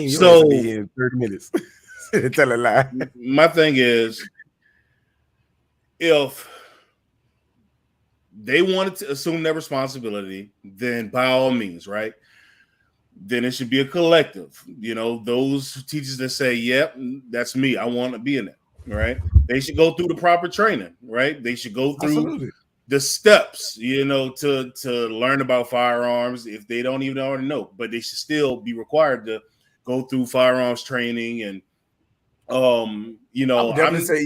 S2: so be in 30 minutes. Tell a lie.
S1: My thing is, if they wanted to assume their responsibility, then by all means, right? Then it should be a collective. You know, those teachers that say, yep, that's me, I want to be in it, right? They should go through the proper training, right? They should go through the steps, you know, to learn about firearms if they don't even already know, but they should still be required to go through firearms training. And you know,
S2: I would definitely say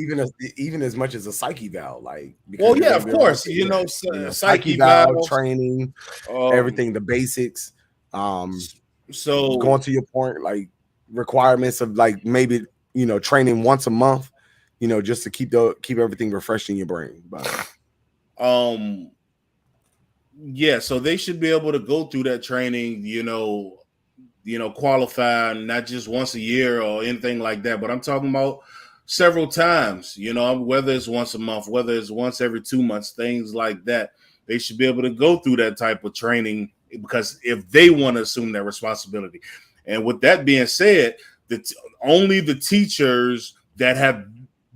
S2: even as much as a psyche valve, like,
S1: well, yeah, of course, you know,
S2: psyche valve training, everything, the basics. So going to your point, like requirements of like maybe, you know, training once a month, you know, just to keep everything refreshed in your brain. But
S1: yeah, so they should be able to go through that training, you know, qualify not just once a year or anything like that, but I'm talking about several times, you know, whether it's once a month, whether it's once every 2 months, things like that. They should be able to go through that type of training, because if they want to assume that responsibility. And with that being said, only the teachers that have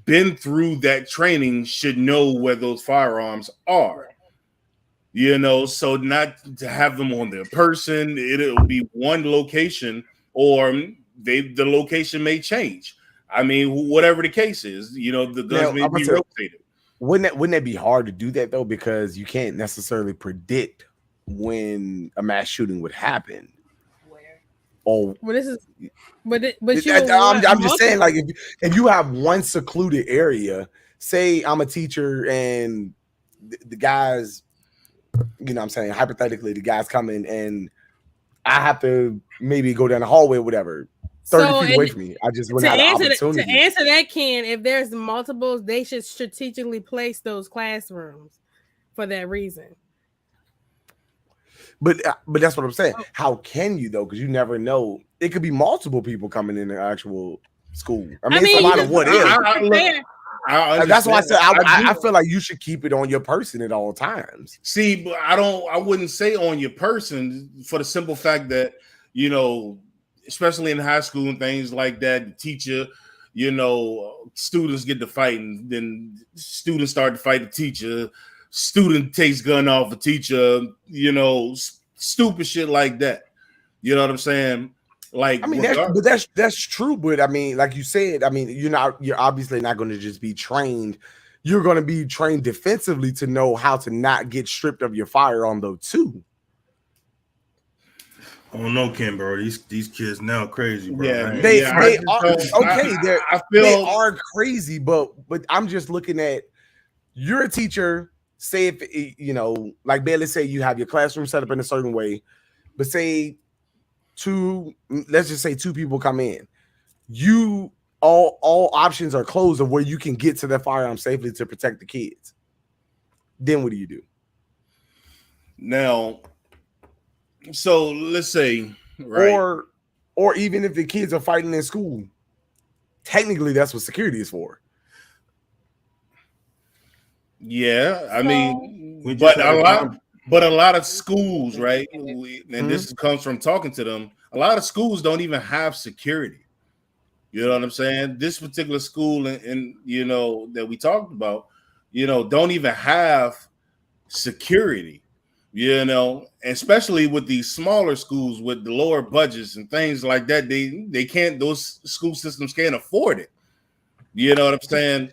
S1: been through that training should know where those firearms are. You know, so not to have them on their person, it'll be one location, or the location may change. I mean, whatever the case is, you know, the guns may be rotated.
S2: Wouldn't that be hard to do that though? Because you can't necessarily predict when a mass shooting would happen.
S3: Well, this is,
S2: I'm just saying, like, if you have one secluded area, say I'm a teacher and the guys, you know what I'm saying, hypothetically, the guys come in and I have to maybe go down the hallway or whatever, 30 feet away from me. I just wouldn't have the opportunity.
S3: To answer that, Ken, if there's multiples, they should strategically place those classrooms for that reason.
S2: But that's what I'm saying. How can you though? Because you never know. It could be multiple people coming in the actual school. I mean it's a lot of what if. That's why I said I feel like you should keep it on your person at all times.
S1: See, but I wouldn't say on your person, for the simple fact that, you know, especially in high school and things like that, the teacher, you know, students get to fight, and then students start to fight the teacher. Student takes gun off a teacher, you know, stupid shit like that. You know what I'm saying? Like,
S2: I mean, that's true, but I mean, like you said, I mean, you're obviously not going to just be trained. You're going to be trained defensively to know how to not get stripped of your firearm, though, too.
S8: I don't know, Ken, bro. These kids now crazy, bro.
S1: Yeah,
S2: they are
S1: okay.
S2: They are crazy, but I'm just looking at, you're a teacher. Say if like Bailey say, you have your classroom set up in a certain way, but say let's just say two people come in. All options are closed of where you can get to the firearm safely to protect the kids. Then what do you do?
S1: Now, so let's say, right,
S2: or even if the kids are fighting in school, technically that's what security is for.
S1: Yeah, I mean, but a lot of schools, right? And this comes from talking to them. A lot of schools don't even have security. You know what I'm saying? This particular school, and that we talked about, don't even have security. Especially with these smaller schools with the lower budgets and things like that, they can't. Those school systems can't afford it. You know what I'm saying?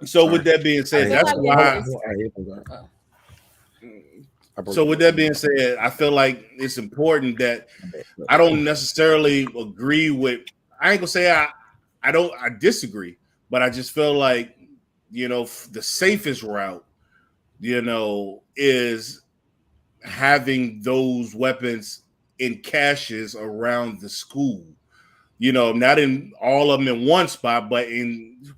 S1: So with that being said, that's why. So with that being said, I feel like it's important that I don't necessarily agree with. I ain't gonna say I disagree, but I just feel like the safest route, is having those weapons in caches around the school. Not in all of them in one spot, but in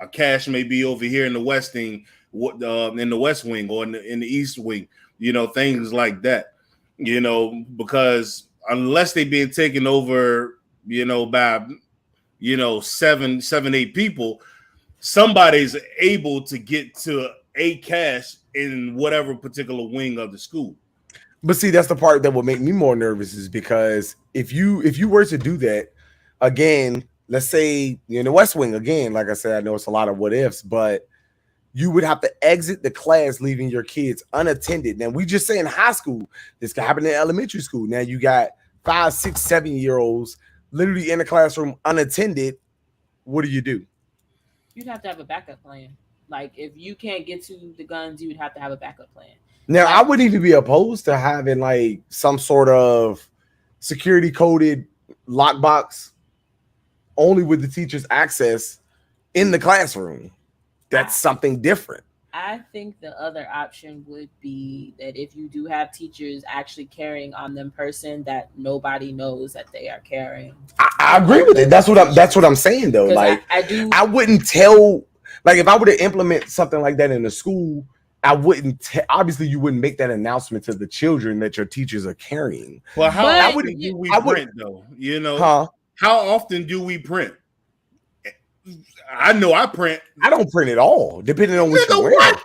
S1: a cache may be over here in the West Wing, in the West Wing or in the East Wing. Things like that. Because unless they being taken over, by 7, 8 people, somebody's able to get to a cache in whatever particular wing of the school.
S2: But see, that's the part that would make me more nervous, is because if you were to do that again, let's say you're in the West Wing again, like I said, I know it's a lot of what ifs, but you would have to exit the class, leaving your kids unattended. Now, we just say in high school, this can happen in elementary school. Now you got 5, 6, 7-year-olds literally in the classroom unattended. What do you do?
S4: You'd have to have a backup plan. Like, if you can't get to the guns, you would have to have a backup plan.
S2: Now, I wouldn't even be opposed to having like some sort of security coded lockbox only with the teacher's access in the classroom. That's something different.
S4: I think the other option would be that if you do have teachers actually carrying on them person, that nobody knows that they are carrying.
S2: I agree with it. That's what I'm saying though. Like I wouldn't tell, like if I were to implement something like that in a school, I wouldn't obviously you wouldn't make that announcement to the children that your teachers are carrying.
S1: Well, how often do we print though? How often do we print? I know I print.
S2: I don't print at all, depending on what you're wearing.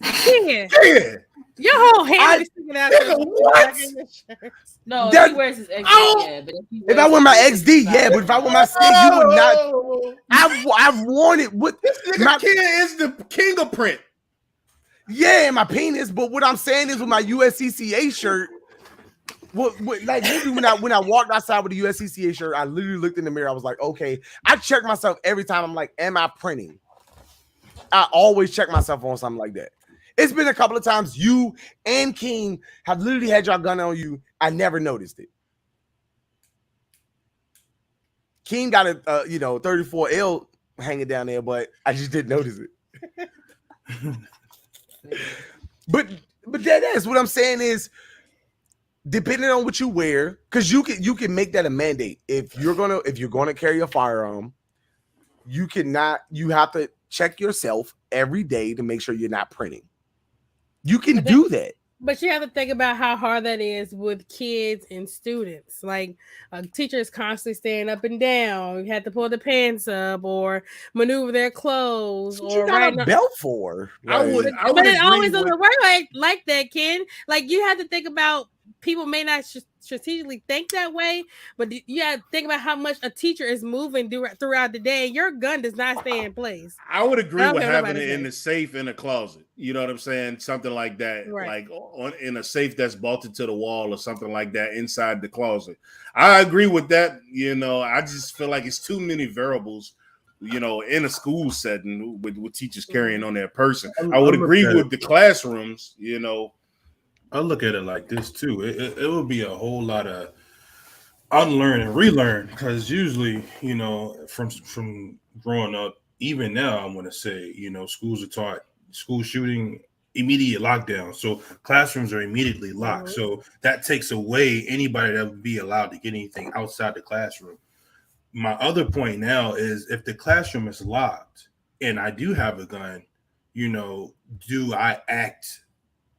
S3: Yeah. Your whole hand is sticking out.
S1: What?
S4: No, if he wears his XD, yeah. But
S2: if I wear my XD, yeah. But if I wear my stick, you would not. I've worn it. What
S1: this nigga is the king of print.
S2: Yeah, my penis. But what I'm saying is, with my USCCA shirt. What like when I walked outside with the USCCA shirt, I literally looked in the mirror. I was like, okay. I check myself every time. I'm like, am I printing? I always check myself on something like that. It's been a couple of times you and King have literally had your gun on you. I never noticed it. King got a 34L hanging down there, but I just didn't notice it. but that is what I'm saying is, depending on what you wear, because you can make that a mandate. If you're gonna carry a firearm, you have to check yourself every day to make sure you're not printing. You can do that.
S3: But you have to think about how hard that is with kids and students. Like a teacher is constantly standing up and down. You have to pull the pants up or maneuver their clothes.
S2: What you got a belt for?
S3: But it always doesn't work like that, Ken. Like you have to think about people may not strategically think that way, but you have to think about how much a teacher is moving throughout the day. Your gun does not stay in place.
S1: I would agree with having it in the safe in the closet. You know what I'm saying? Something like that,
S3: right.
S1: like in a safe that's bolted to the wall or something like that inside the closet. I agree with that. You know, I just feel like it's too many variables. You know, in a school setting with teachers carrying on their person. I would agree with the classrooms. You know.
S8: I look at it like this too. It would be a whole lot of unlearn and relearn, because usually, you know, from growing up, even now, I'm going to say, you know, schools are taught school shooting, immediate lockdown. So classrooms are immediately locked. So that takes away anybody that would be allowed to get anything outside the classroom. My other point now is, if the classroom is locked and I do have a gun, you know,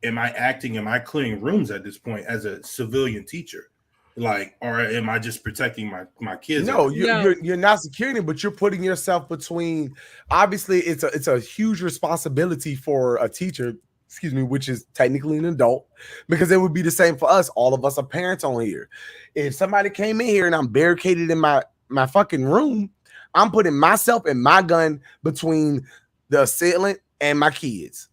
S8: am I clearing rooms at this point as a civilian teacher? Like, or am I just protecting my kids?
S2: No, you're not securing it, but you're putting yourself between. Obviously, it's a huge responsibility for a teacher, which is technically an adult, because it would be the same for us. All of us are parents on here. If somebody came in here and I'm barricaded in my fucking room, I'm putting myself and my gun between the assailant and my kids.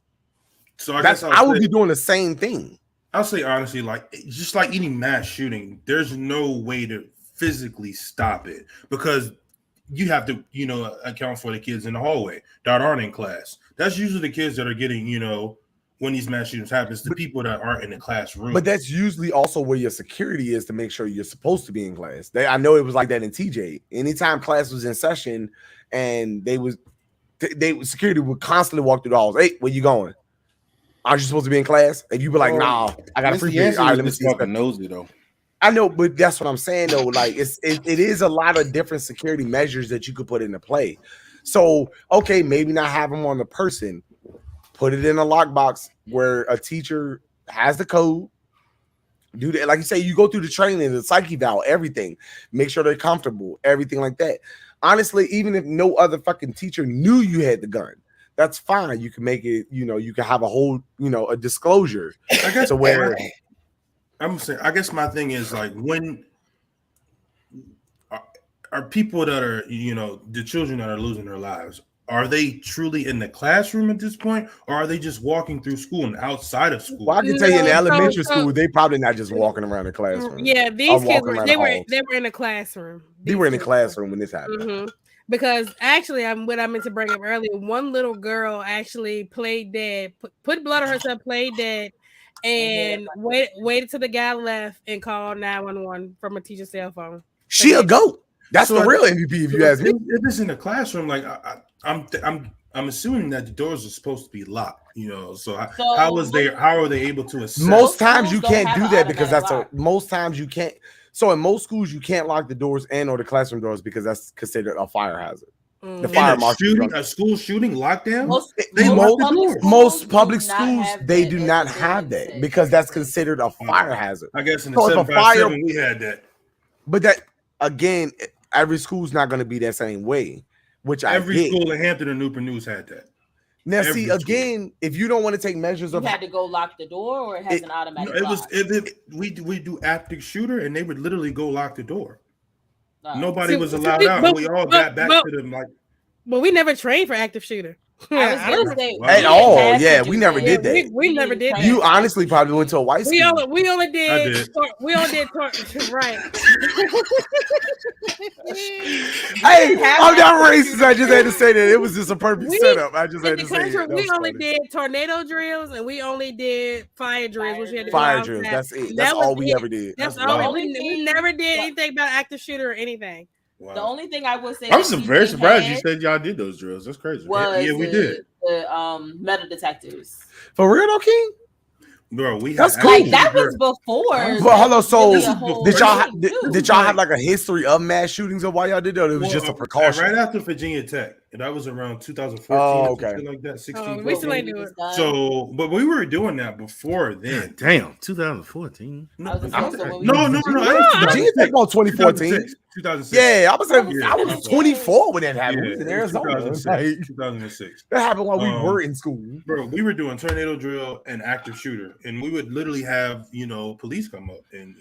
S2: So I would be doing the same thing.
S8: I'll say honestly, like, just like any mass shooting, there's no way to physically stop it, because you have to, you know, account for the kids in the hallway that aren't in class. That's usually the kids that are getting, you know, when these mass shootings happen, it's the people that aren't in the classroom.
S2: But that's usually also where your security is, to make sure you're supposed to be in class. I know it was like that in TJ. Anytime class was in session and security would constantly walk through the halls. Hey, where you going? Aren't you supposed to be in class? And you be like, nah, I got a free period. All right, let me see.
S1: Fucking nosy though.
S2: I know, but that's what I'm saying though. Like, it is a lot of different security measures that you could put into play. So, okay, maybe not have them on the person. Put it in a lockbox where a teacher has the code. Do that, like you say, you go through the training, the psyche eval, everything. Make sure they're comfortable, everything like that. Honestly, even if no other fucking teacher knew you had the gun, that's fine. You can make it, you know, you can have a whole, you know, a disclosure.
S8: I guess
S2: to where
S8: I'm saying, I guess my thing is, like, when are people that are, you know, the children that are losing their lives, are they truly in the classroom at this point, or are they just walking through school and outside of school?
S2: Well, I can tell you in the elementary school, they probably not just walking around the classroom.
S3: Yeah, these kids were in the classroom.
S2: They were in the classroom when this happened.
S3: Mm-hmm. Because actually, what I meant to bring up earlier, one little girl actually played dead, put blood on herself, played dead, and waited till the guy left and called 911 from a teacher's cell phone.
S2: She a goat. That's the real MVP, if you ask me.
S8: If it's in the classroom, like, I'm assuming that the doors are supposed to be locked, you know. So how are they able to assess?
S2: Most times you can't do that, because most times you can't. So in most schools, you can't lock the doors or the classroom doors, because that's considered a fire hazard. The fire marshal,
S8: a school shooting lockdown.
S2: Most public schools, they do not have that, because that's considered a fire hazard.
S8: I guess in the 757 we had that.
S2: But that, again, every school's not going to be that same way. Which
S8: every school in Hampton or Newport News had that.
S2: Now, see, again, if you don't want to take measures
S4: you had to go lock the door, or it has an automatic lock?
S8: We do active shooter, and they would literally go lock the door. Nobody was allowed out. We all got back to them like.
S3: But we never trained for active shooter.
S4: I was gonna say
S2: at all. Yeah, we never did that.
S3: We never did that.
S2: You honestly probably went to a white school.
S3: We only did right.
S2: Hey, I'm not racist. I just had to say that it was just a perfect setup. I just had to say it.
S3: We only did tornado drills, and we only did fire drills, which we had to
S2: fire drills. That's it. That's all we ever did.
S3: That's all. We never did anything about active shooter or anything.
S4: Wow. The only thing I would say,
S1: I'm very surprised you said y'all did those drills. That's crazy.
S8: Yeah, we did.
S4: The metal detectors.
S2: For real, though, King?
S8: Bro,
S2: that's cool.
S4: Like, that was before.
S2: But hello, so did y'all have like a history of mass shootings, or why y'all did that? It was just a precaution.
S8: Right after Virginia Tech, And that was around 2014
S2: Oh,
S8: or
S2: okay.
S8: something like that. 16.
S3: We still ain't do it.
S8: So, but we were doing that before then.
S1: Damn, 2014.
S8: No,
S4: I was gonna say, so when we-
S8: no.
S2: Virginia Tech on 2014.
S8: 2006.
S2: Yeah, I was like,
S8: Yeah,
S2: I was 24 when that happened. We was in
S8: Yeah, it was
S2: Arizona.
S8: 2006. 2006.
S2: That happened while we were in school.
S8: Bro, we were doing tornado drill and active shooter, and we would literally have, police come up and,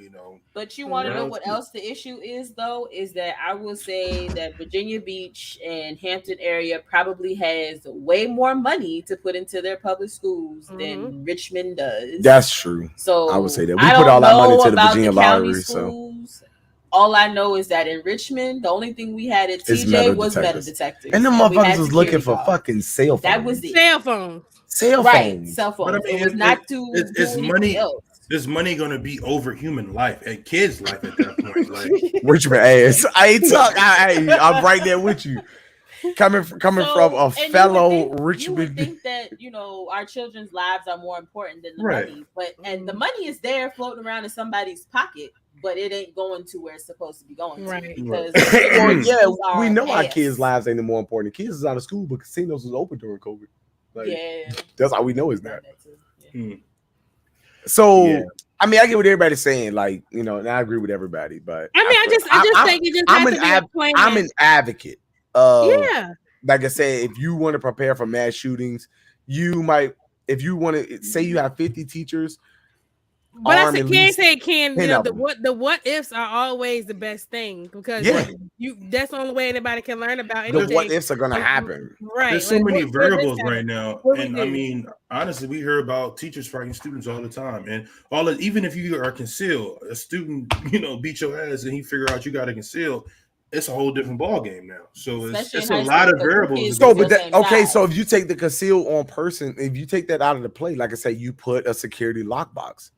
S4: But you want to know what else the issue is, though, is that I will say that Virginia Beach and Hampton area probably has way more money to put into their public schools than Richmond does.
S2: That's true.
S4: So
S2: I would say that we
S4: I
S2: put all
S4: don't
S2: that money
S4: know
S2: to the
S4: about
S2: Virginia
S4: the county
S2: lottery.
S4: schools. So all I know is that in Richmond, the only thing we had at
S2: It's
S4: TJ
S2: metal
S4: was
S2: detectors.
S4: metal detectors.
S2: And them
S4: we had
S2: motherfuckers was looking
S4: security
S2: for
S4: guards.
S2: fucking cell phones.
S4: That was it.
S3: Cell phones.
S2: Cell
S4: Right,
S2: phones.
S4: cell phones.
S8: But I mean,
S4: it was not to
S8: it's
S4: do anything
S8: money.
S4: else.
S8: Is money going to be over human life and kids' life at that point? Like
S2: Richmond ass. I ain't talk. I'm right there with you. Coming from a
S4: and
S2: fellow
S4: you would
S2: Richmond.
S4: think that our children's lives are more important than the
S8: Right.
S4: money, but and the money is there floating around in somebody's pocket, but it ain't going to where it's supposed to be going.
S3: Right.
S4: To, because
S2: Well, yeah,
S4: are
S2: we know our
S4: ass.
S2: kids' lives ain't the more important. Kids is out of school, but casinos was open during COVID. Like,
S4: Yeah,
S2: that's all we know is that.
S4: Yeah.
S2: So,
S1: Yeah.
S2: I mean, I get what everybody's saying. Like, and I agree with everybody. But
S3: I mean, I just think it just has to be a plan.
S2: I'm an advocate of,
S3: Yeah.
S2: like I said, if you want to prepare for mass shootings, you might, if you want to say you have 50 teachers,
S3: But I
S2: arm
S3: said,
S2: at
S3: can't
S2: least
S3: say it can.
S2: 10 of them.
S3: The what ifs are always the best thing because that's the only way anybody can learn about anything.
S2: the what ifs are going to happen.
S3: Right.
S8: There's so
S3: Like,
S8: many
S3: what
S8: variables
S3: this happen?
S8: right now,
S3: What we
S8: and I
S3: do?
S8: mean, honestly, we hear about teachers fighting students all the time, and even if you are concealed, a student, beat your ass, and he figure out you got to conceal. It's a whole different ball game now. So
S4: Especially
S8: it's
S4: in
S8: a
S4: high
S8: lot
S4: school,
S8: of
S4: the
S8: variables.
S4: kids
S2: So,
S4: is
S2: but
S4: the
S2: that,
S4: same
S2: okay,
S4: size.
S2: so if you take the conceal on person, if you take that out of the play, like I say, you put a security lockbox.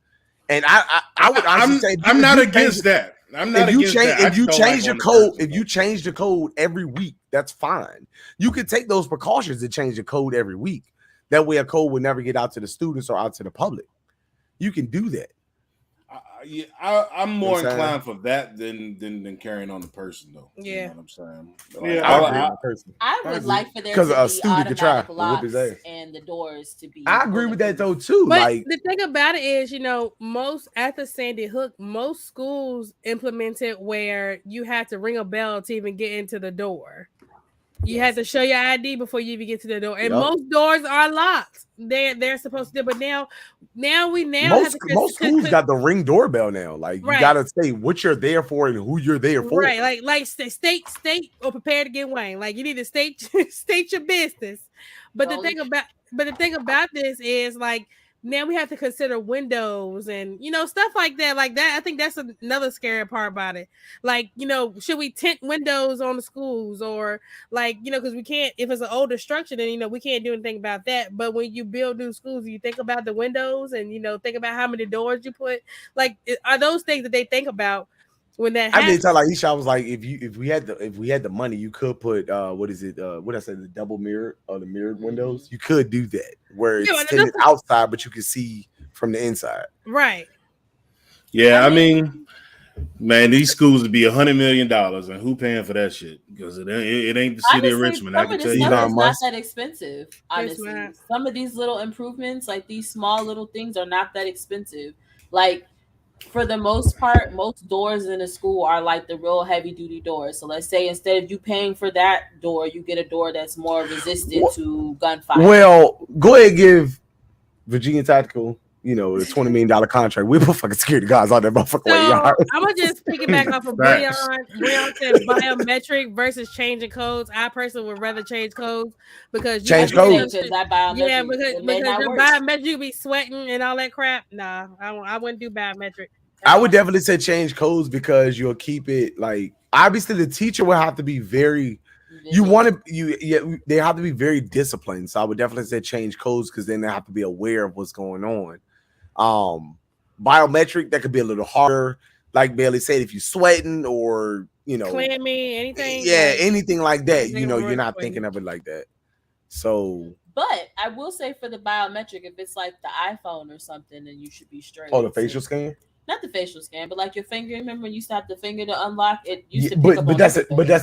S2: And I would honestly say
S1: I'm not against that. I'm not against that.
S2: If you
S1: I just don't
S2: change
S1: like
S2: the
S1: on
S2: code,
S1: person,
S2: if you change the code every week, that's fine. You can take those precautions to change the code every week. That way, a code would never get out to the students or out to the public. You can do that.
S1: I'm more
S2: You know what I'm
S1: inclined for that than carrying on the person though.
S3: Yeah.
S1: You know what I'm saying?
S8: Yeah,
S2: I agree with the person.
S4: I would like for there
S2: Because
S4: to
S2: a
S4: be
S2: student could try
S4: automatic
S2: to whip his
S4: locks
S2: ass.
S4: and the doors to be.
S2: I agree with that though too.
S3: But
S2: Like,
S3: the thing about it is, most after Sandy Hook, most schools implemented where you had to ring a bell to even get into the door. You had to show your ID before you even get to the door, and most doors are locked. They're supposed to do, but now we
S2: most schools got the Ring doorbell now. Like you
S3: Right.
S2: gotta say what you're there for and who you're there for.
S3: right, like state or prepare to get wanged. Like you need to state your business. But the thing about this is like now we have to consider windows and stuff like that. Like that, I think that's another scary part about it. Like should we tint windows on the schools or like because we can't if it's an older structure then we can't do anything about that. But when you build new schools, you think about the windows and think about how many doors you put. Like are those things that they think about when that happens?
S2: I did tell Aisha, I was like, if we had the money, you could put what is it? What I said, the double mirror or the mirrored windows. You could do that where it's tinted outside, but you can see from the inside.
S3: Right.
S1: Yeah, I mean, man, these schools would be $100 million, and who paying for that shit? Because it ain't the city of Richmond. I can tell you
S4: that. It's
S1: that.
S4: not that expensive, honestly. Some of these little improvements, like these small little things, are not that expensive. Like for the most part, most doors in a school are like the real heavy duty doors. So let's say instead of you paying for that door, you get a door that's more resistant to gunfire.
S2: Well, go ahead and give Virginia Tactical, a $20 million contract. We put fucking security guards on that motherfucker.
S3: So I'm gonna just piggyback off of Breon. Breon said biometric versus changing codes. I personally would rather change codes because
S2: change codes.
S3: Because the biometric you be sweating and all that crap. Nah, I wouldn't do biometric.
S2: I would definitely say change codes because you'll keep it like obviously the teacher will have to be very. They have to be very disciplined. So I would definitely say change codes because then they have to be aware of what's going on. Biometric that could be a little harder, like Bailey said, if you're sweating or
S3: clammy, anything.
S2: Anything like that. You're not thinking of it like that. So,
S4: but I will say for the biometric, if it's like the iPhone or something, then you should be straight.
S2: Oh, the facial scan.
S4: Not the facial scan, but like your finger. Remember, when you used to have the finger to unlock it. Used to
S2: but that's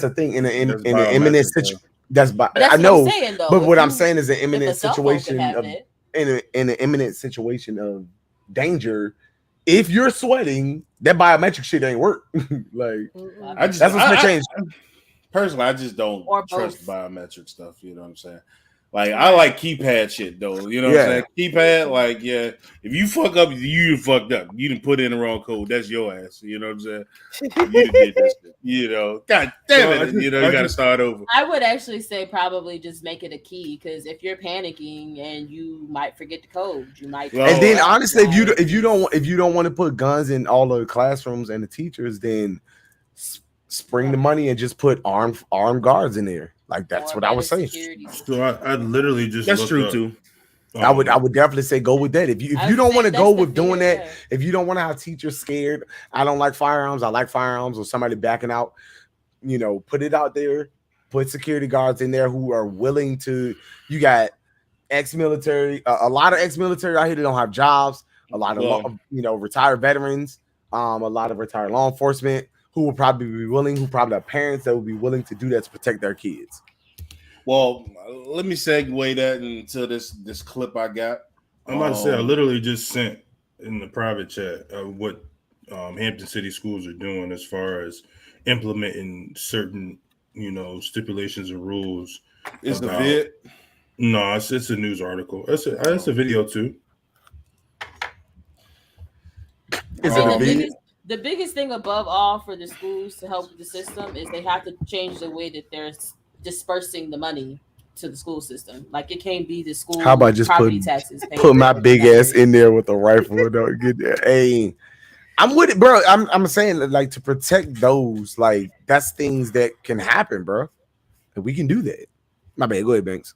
S2: the thing in an imminent situation. That's by,
S4: But that's
S2: I
S4: what
S2: know,
S4: I'm saying, though.
S2: but
S4: If
S2: what I'm
S4: you-
S2: saying is an
S4: if
S2: imminent
S4: a cell phone can
S2: situation
S4: have
S2: of
S4: it.
S2: in an imminent situation of danger. If you're sweating, that biometric shit ain't work. Like that's what's gonna change.
S1: Personally, I just don't
S4: Or
S1: trust
S4: both.
S1: biometric stuff. You know what I'm saying? Like I like keypad shit though. You know what I'm saying? Keypad, like if you fuck up, you fucked up. You didn't put in the wrong code. That's your ass. You know what I'm saying? You did that shit. You know, god damn it. You got to start over.
S4: I would actually say probably just make it a key, because if you're panicking and you might forget the code, you might.
S2: And then honestly, if you don't want to put guns in all the classrooms and the teachers, then spring the money and just put armed guards in there. Like that's what I would say.
S8: So I literally just
S1: that's true
S8: up,
S1: too.
S2: I would definitely say go with that. If you don't want to go with doing that, if you don't want to have teachers scared, I don't like firearms. I like firearms, or somebody backing out. You know, put it out there. Put security guards in there who are willing to. You got ex-military, a lot of ex-military out here that don't have jobs. A lot of retired veterans. A lot of retired law enforcement who will probably be willing. Who probably have parents that will be willing to do that to protect their kids.
S1: Well, let me segue that into this clip I got.
S8: I'm about to say I literally just sent in the private chat what Hampton City schools are doing as far as implementing certain, stipulations and rules.
S1: Is the vid?
S8: No, it's a news article. It's a video too.
S4: The biggest thing above all for the schools to help the system is they have to change the way that they're dispersing the money to the school system. Like it can't be the school.
S2: How about just put my big ass in there with a rifle? Don't get that. Hey, I'm with it, bro. I'm saying like to protect those, like that's things that can happen, bro. And we can do that. My bad. Go ahead, Banks.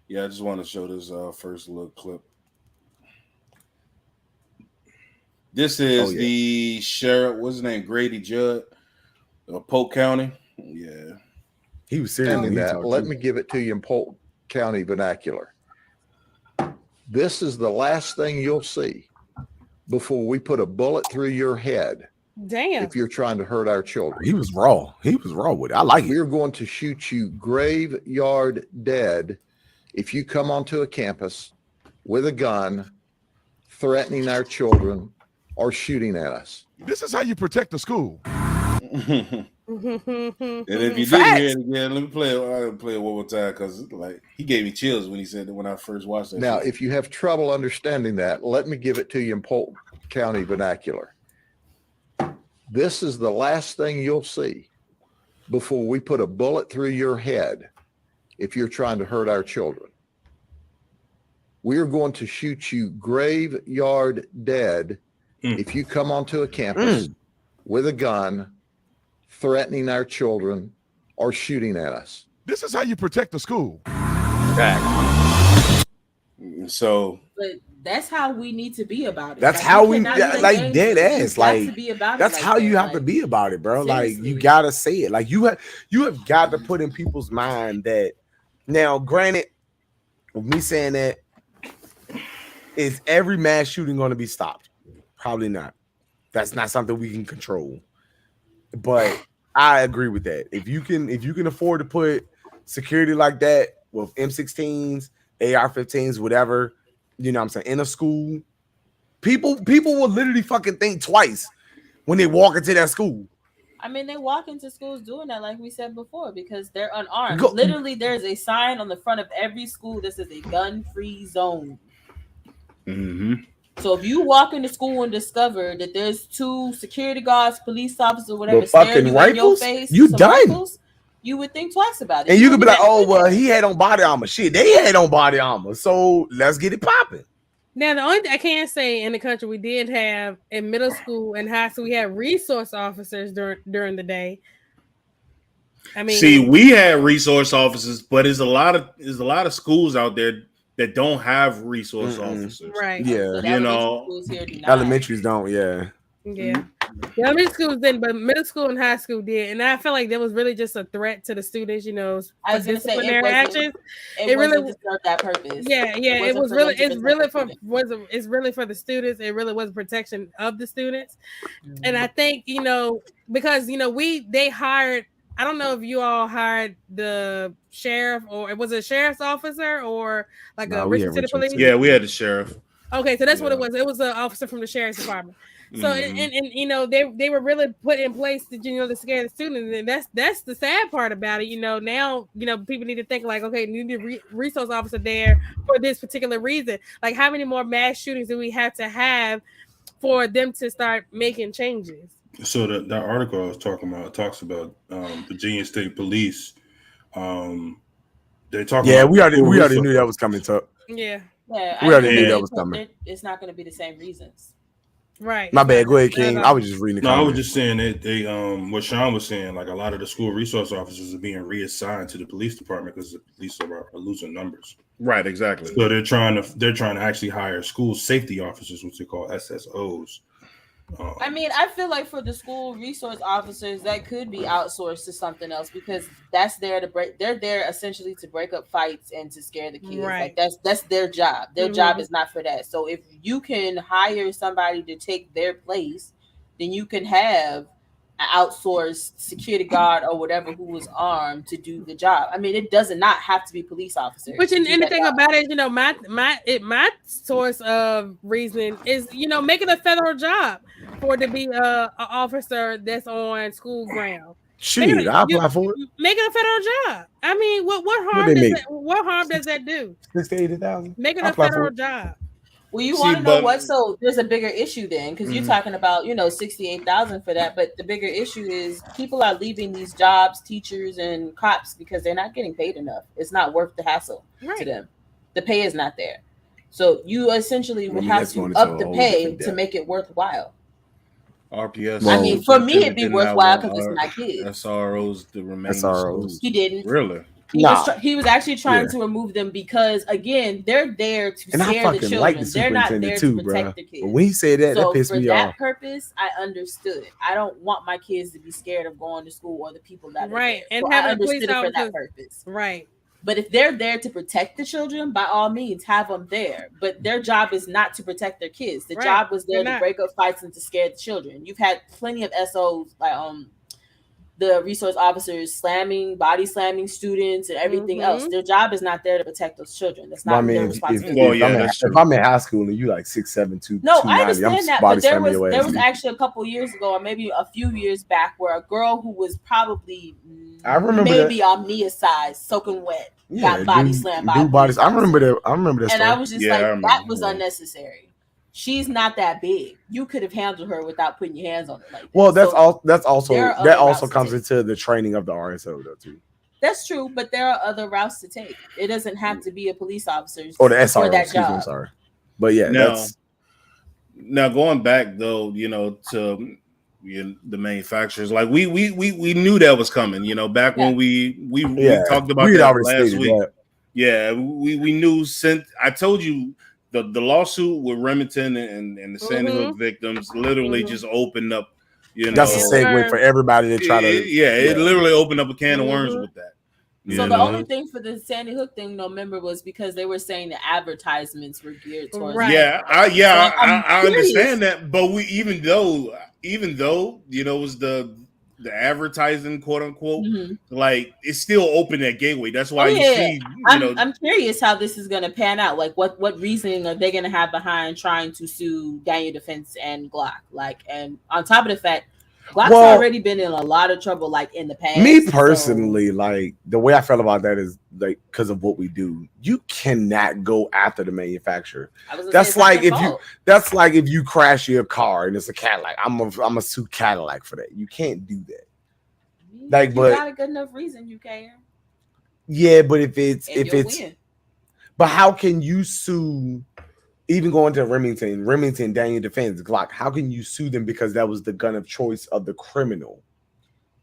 S1: Yeah, I just want to show this first little clip. This is the sheriff. What's his name? Grady Judd of Polk County. Yeah.
S2: He was serious.
S9: Let me give it to you in Polk County vernacular. This is the last thing you'll see before we put a bullet through your head.
S3: Damn.
S9: If you're trying to hurt our children.
S2: He was raw. He was raw with it. I like it.
S9: We're going to shoot you graveyard dead if you come onto a campus with a gun, threatening our children or shooting at us.
S10: This is how you protect the school.
S1: And if you didn't hear it again, let me play it one more time, because like he gave me chills when he said that when I first watched that.
S9: Now, if you have trouble understanding that, let me give it to you in Polk County vernacular. This is the last thing you'll see before we put a bullet through your head if you're trying to hurt our children. We're going to shoot you graveyard dead if you come onto a campus with a gun, threatening our children or shooting at us.
S10: This is how you protect the school.
S1: So,
S4: but that's how we need to be about it.
S2: That's
S4: like,
S2: how we like dead ass. Like that's how you have
S4: to
S2: be about it, bro.
S4: Seriously.
S2: Like you gotta say it. Like you have got to put in people's mind that. Now, granted, with me saying that, is every mass shooting going to be stopped? Probably not. That's not something we can control. But I agree with that. If you can afford to put security like that with M16s, AR-15s, whatever, you know what I'm saying, in a school, people will literally fucking think twice when they walk into that school.
S4: I mean, they walk into schools doing that, like we said before, because they're unarmed. Literally, there's a sign on the front of every school that says a gun-free zone.
S1: Mm-hmm.
S4: So if you walk into school and discover that there's 2 security guards, police officers, or whatever, staring you in your face,
S2: you done.
S4: Rifles, you would think twice about it.
S2: And you could be like, oh, well, he had on body armor. Shit, they had on body armor. So let's get it popping.
S3: Now, the only thing I can say in the country, we did have in middle school and high school, we had resource officers during the day. I mean,
S1: see, we had resource officers, but there's a lot of schools out there that don't have resource officers.
S3: Right.
S2: Yeah.
S4: So
S1: you know,
S2: elementaries don't. Yeah.
S3: Yeah. The elementary schools didn't, but middle school and high school did. And I felt like that was really just a threat to the students, you know.
S4: I was going to say
S3: their actions.
S4: It really served that purpose.
S3: Yeah, yeah. It's really for the students. It really was protection of the students. And I think, you know, because, you know, they hired I don't know if you all hired the sheriff or was it a sheriff's officer or like a Richmond City Police?
S1: Yeah, we had the sheriff.
S3: Okay, so that's what it was. It was an officer from the sheriff's department. So and you know they were really put in place to to scare the students, and that's the sad part about it. Now people need to think like, okay, you need a resource officer there for this particular reason. Like, how many more mass shootings do we have to have for them to start making changes?
S8: So that article I was talking about talks about Virginia State Police. They're talking.
S2: Yeah, we already knew that was coming.
S3: Yeah,
S2: we already knew that was coming.
S4: It's not going to be the same reasons.
S3: Right.
S2: My bad. Go ahead, King. I was just reading the comments.
S8: I was just saying that they what Sean was saying, like a lot of the school resource officers are being reassigned to the police department because the police are losing numbers.
S1: Right, exactly.
S8: So they're trying to actually hire school safety officers, which they call SSOs.
S4: I mean, I feel like for the school resource officers, that could be outsourced to something else because that's there to break. They're there essentially to break up fights and to scare the kids.
S3: Right.
S4: Like that's their job. Their job is not for that. So if you can hire somebody to take their place, then you can have an outsourced security guard or whatever who is armed to do the job. I mean, it does not have to be police officers.
S3: Which anything about it, my source of reasoning is, make it a federal job for it to be an officer that's on school ground.
S2: Shit, I'll apply for it.
S3: Make it a federal job. I mean, what harm does that do?
S2: 60,000-80,000.
S3: Make it a federal job.
S4: Well, you want to know what? So there's a bigger issue then, because you're talking about 68,000 for that, but the bigger issue is people are leaving these jobs, teachers and cops, because they're not getting paid enough. It's not worth the hassle to them. The pay is not there, so you essentially would have to up the pay to make it worthwhile.
S1: RPS.
S4: I mean, for me, it'd be worthwhile because it's my kids.
S1: SROs to remain.
S2: SROs.
S4: He didn't
S1: really.
S4: He was actually trying to remove them because, again, they're there to scare the children.
S2: Like
S4: they're not there to protect the kids.
S2: When he said that, that pissed me off.
S4: For that purpose, I understood. I don't want my kids to be scared of going to school or the people that are there.
S3: And
S4: so I understood it for that purpose.
S3: Right.
S4: But if they're there to protect the children, by all means, have them there. But their job is not to protect their kids. The job was there to break up fights and to scare the children. You've had plenty of SOs, like the resource officers body slamming students and everything else. Their job is not there to protect those children. That's not their responsibility.
S2: If I'm in high school and you like 6'7", 290,
S4: I understand that, but there was actually a couple years ago, or maybe a few years back, where a girl who was probably Omnia's size, soaking wet, got body slammed by bodies.
S2: I remember that. And
S4: story. I was just that was unnecessary. She's not that big. You could have handled her without putting your hands on her like that.
S2: Well, that also comes into the training of the RSO though too.
S4: That's true, but there are other routes to take. It doesn't have to be a police officer
S2: or the SRO.
S4: For that
S2: excuse
S4: job.
S2: me, I'm sorry, but yeah.
S1: Now going back though, to the manufacturers, like we knew that was coming. Back when we talked about that last week. That. Yeah, we knew. Since I told you. The lawsuit with Remington and the Sandy Hook victims literally just opened up.
S2: That's a segue for everybody to try to.
S1: It literally opened up a can of worms with that.
S4: So the only thing for the Sandy Hook thing, remember, was because they were saying the advertisements were geared towards.
S3: Right.
S1: Yeah, I understand that, but even though it was the advertising, quote unquote, like it's still open that gateway. That's why you see.
S4: I'm curious how this is going to pan out. Like, what reasoning are they going to have behind trying to sue Daniel Defense and Glock? Like, and on top of the fact, Glock's already been in a lot of trouble, like in the past.
S2: Me personally, like the way I felt about that is like because of what we do, you cannot go after the manufacturer. That's like if you crash your car and it's a Cadillac. I'm a sue Cadillac for that. You can't do that. Like,
S4: you
S2: but
S4: got a good enough reason you can.
S2: Yeah, but if it's but how can you sue? Even going to Remington, Daniel Defense, Glock, how can you sue them because that was the gun of choice of the criminal?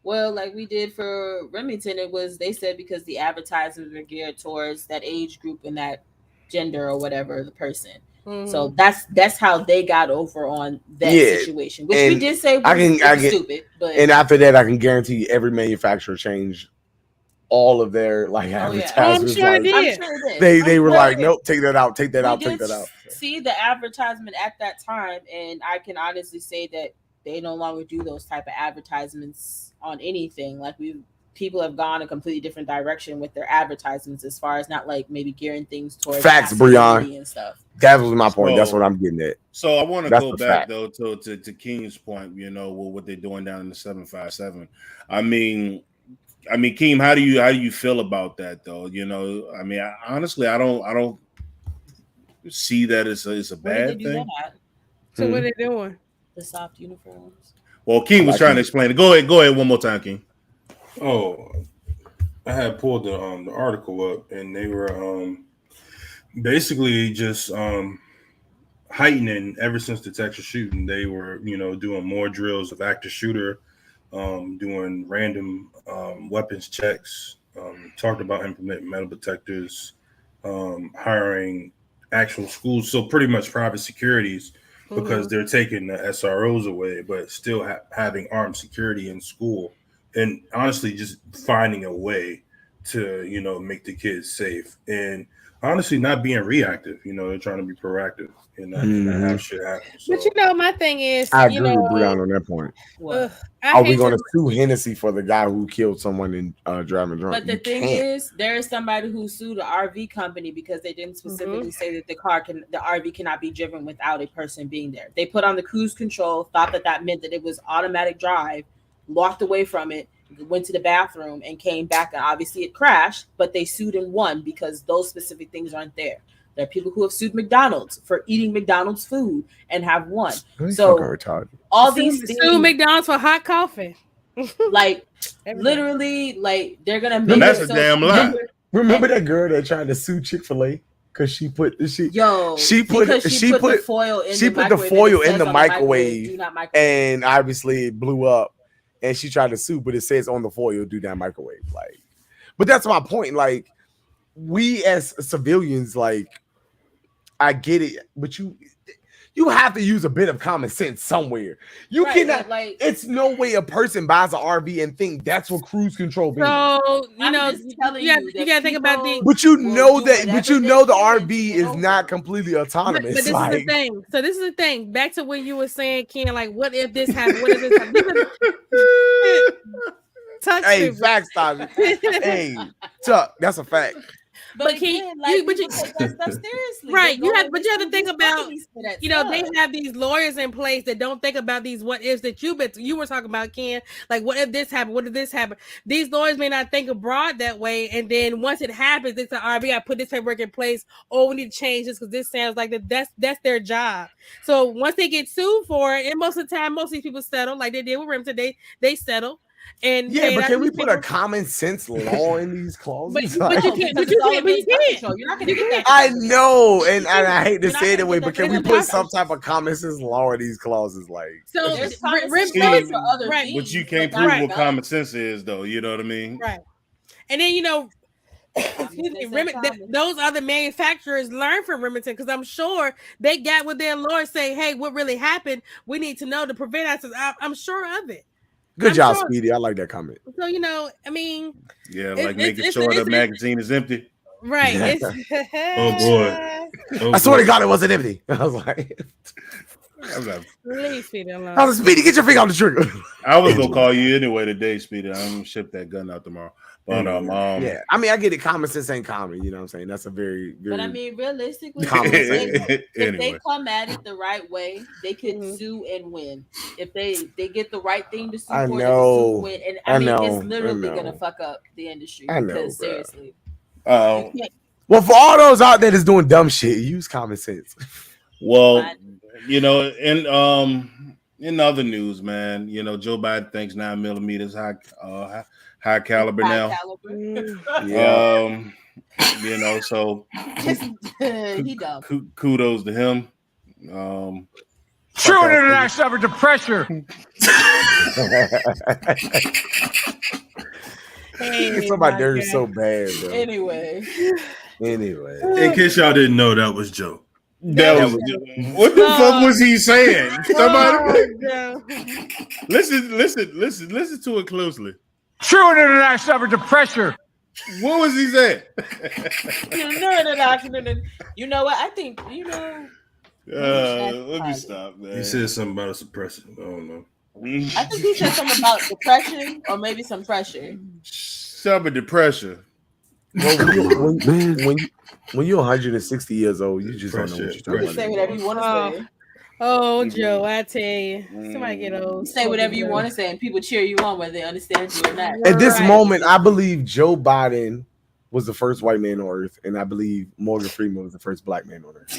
S4: Well, like we did for Remington, they said because the advertisements were geared towards that age group and that gender or whatever the person. So that's how they got over on that situation, which we did say was stupid. But
S2: after that, I can guarantee every manufacturer changed all of their advertisements.
S3: I'm sure
S2: it did. They were like, nope, take that out, take that out, take that out.
S4: See the advertisement at that time, and I can honestly say that they no longer do those type of advertisements on anything. Like people have gone a completely different direction with their advertisements as far as not like maybe gearing things towards
S2: facts, Breon,
S4: and stuff.
S2: That was my point. That's what I'm getting at.
S1: So I want to go back though to King's point, with what they're doing down in the 757. I mean, Keem, how do you feel about that though? Honestly, I don't see that as a bad thing.
S3: So what are they doing?
S4: The soft uniforms.
S1: Well, Keem was trying to explain it. Go ahead one more time, Keem.
S8: Oh, I had pulled the article up, and they were basically just heightening ever since the Texas shooting. They were doing more drills of active shooter, doing random weapons checks, talked about implementing metal detectors, hiring actual schools, so pretty much private securities, because they're taking the SROs away, but still having armed security in school, and honestly just finding a way to make the kids safe, and honestly not being reactive. They're trying to be proactive and not have shit happen. So.
S3: But my thing is,
S2: I agree with Breon on that point. Are we going to sue Hennessy for the guy who killed someone in driving drunk?
S4: But the thing is, there is somebody who sued an RV company because they didn't specifically say that the RV cannot be driven without a person being there. They put on the cruise control, thought that meant that it was automatic drive, walked away from it, went to the bathroom, and came back, and obviously it crashed, but they sued and won because those specific things aren't there. There are people who have sued McDonald's for eating McDonald's food and have won. So all these things,
S3: sue McDonald's for hot coffee.
S4: Like literally, like they're gonna make
S1: that's a damn lie.
S2: Remember that girl that tried to sue Chick-fil-A because she put the foil in the microwave, and obviously it blew up, and she tried to sue, but it says on the foil, do not microwave. Like, but that's my point. Like, we as civilians, like, I get it, but you have to use a bit of common sense somewhere. You cannot, like, it's no way a person buys an RV and think that's what cruise control means.
S3: So you gotta think about the.
S2: But the RV is not completely autonomous.
S3: But this is the thing. So this is the thing. Back to when you were saying, Ken, like, what if this happened? What if this happened?
S2: Hey, facts, Tommy. Hey, Tuck, that's a fact.
S4: But again, you take that stuff seriously,
S3: right? You have to think about, they have these lawyers in place that don't think about these what ifs that you were talking about, Ken. Like, what if this happened? What if this happened? These lawyers may not think abroad that way, and then once it happens, it's all right. We got to put this paperwork in place. Oh, we need to change this because this sounds like that's their job. So once they get sued for it, and most of the time, most of these people settle, like they did with Remington. They settle. And
S2: but can we put a common sense law in these clauses?
S3: But you can't. You're
S4: not going to get that.
S2: I know, and I hate to say it that way, but can we put some type of common sense law in these clauses? Like,
S4: so there's common sense for other things,
S1: but you can't prove what common sense is, though. You know what I mean?
S3: Right. And then those other manufacturers learn from Remington because I'm sure they got with their lawyers saying, "Hey, what really happened? We need to know to prevent us." I'm sure of it.
S2: Good job, Speedy. I like that comment.
S3: So,
S1: like making sure the magazine is empty.
S3: Right.
S8: Oh, boy.
S2: I swear to God, it wasn't empty. I was like,
S3: leave Speedy alone.
S2: I was Speedy, get your finger on the trigger.
S1: I was going to call you anyway today, Speedy. I'm going to ship that gun out tomorrow. But,
S2: yeah, I mean, I get it. Common sense ain't common. You know what I'm saying? That's a very, very.
S4: But I mean, realistically,
S1: if
S4: they come at it the right way, they could sue and win. If they get the right thing to sue for, they sue and win. And it's literally gonna fuck up the industry. Because seriously.
S2: Well, for all those out there that's doing dumb shit, use common sense.
S1: Well, in other news, man, Joe Biden thinks 9mm high caliber now.
S2: Yeah.
S1: So
S4: he dumb.
S1: Kudos to him.
S5: True international effort to pressure.
S2: Somebody dirty so bad, bro.
S4: Anyway.
S1: In case y'all didn't know, that was Joe. What the fuck was he saying? Somebody listen to it closely.
S5: True international effort to pressure.
S1: What was he saying?
S4: You know what? I think
S1: let me stop, man.
S8: He said something about a suppressor. I don't know.
S4: I think he said something about depression or maybe some pressure.
S1: Something depression.
S2: Well, when you're 160 years old, you just don't know what you're talking about.
S4: Say whatever you want to say.
S3: Oh, Joe, I tell you, somebody get old.
S4: Say whatever you want to say, and people cheer you on whether they understand you or not.
S2: At this moment, I believe Joe Biden was the first white man on earth, and I believe Morgan Freeman was the first black man on earth.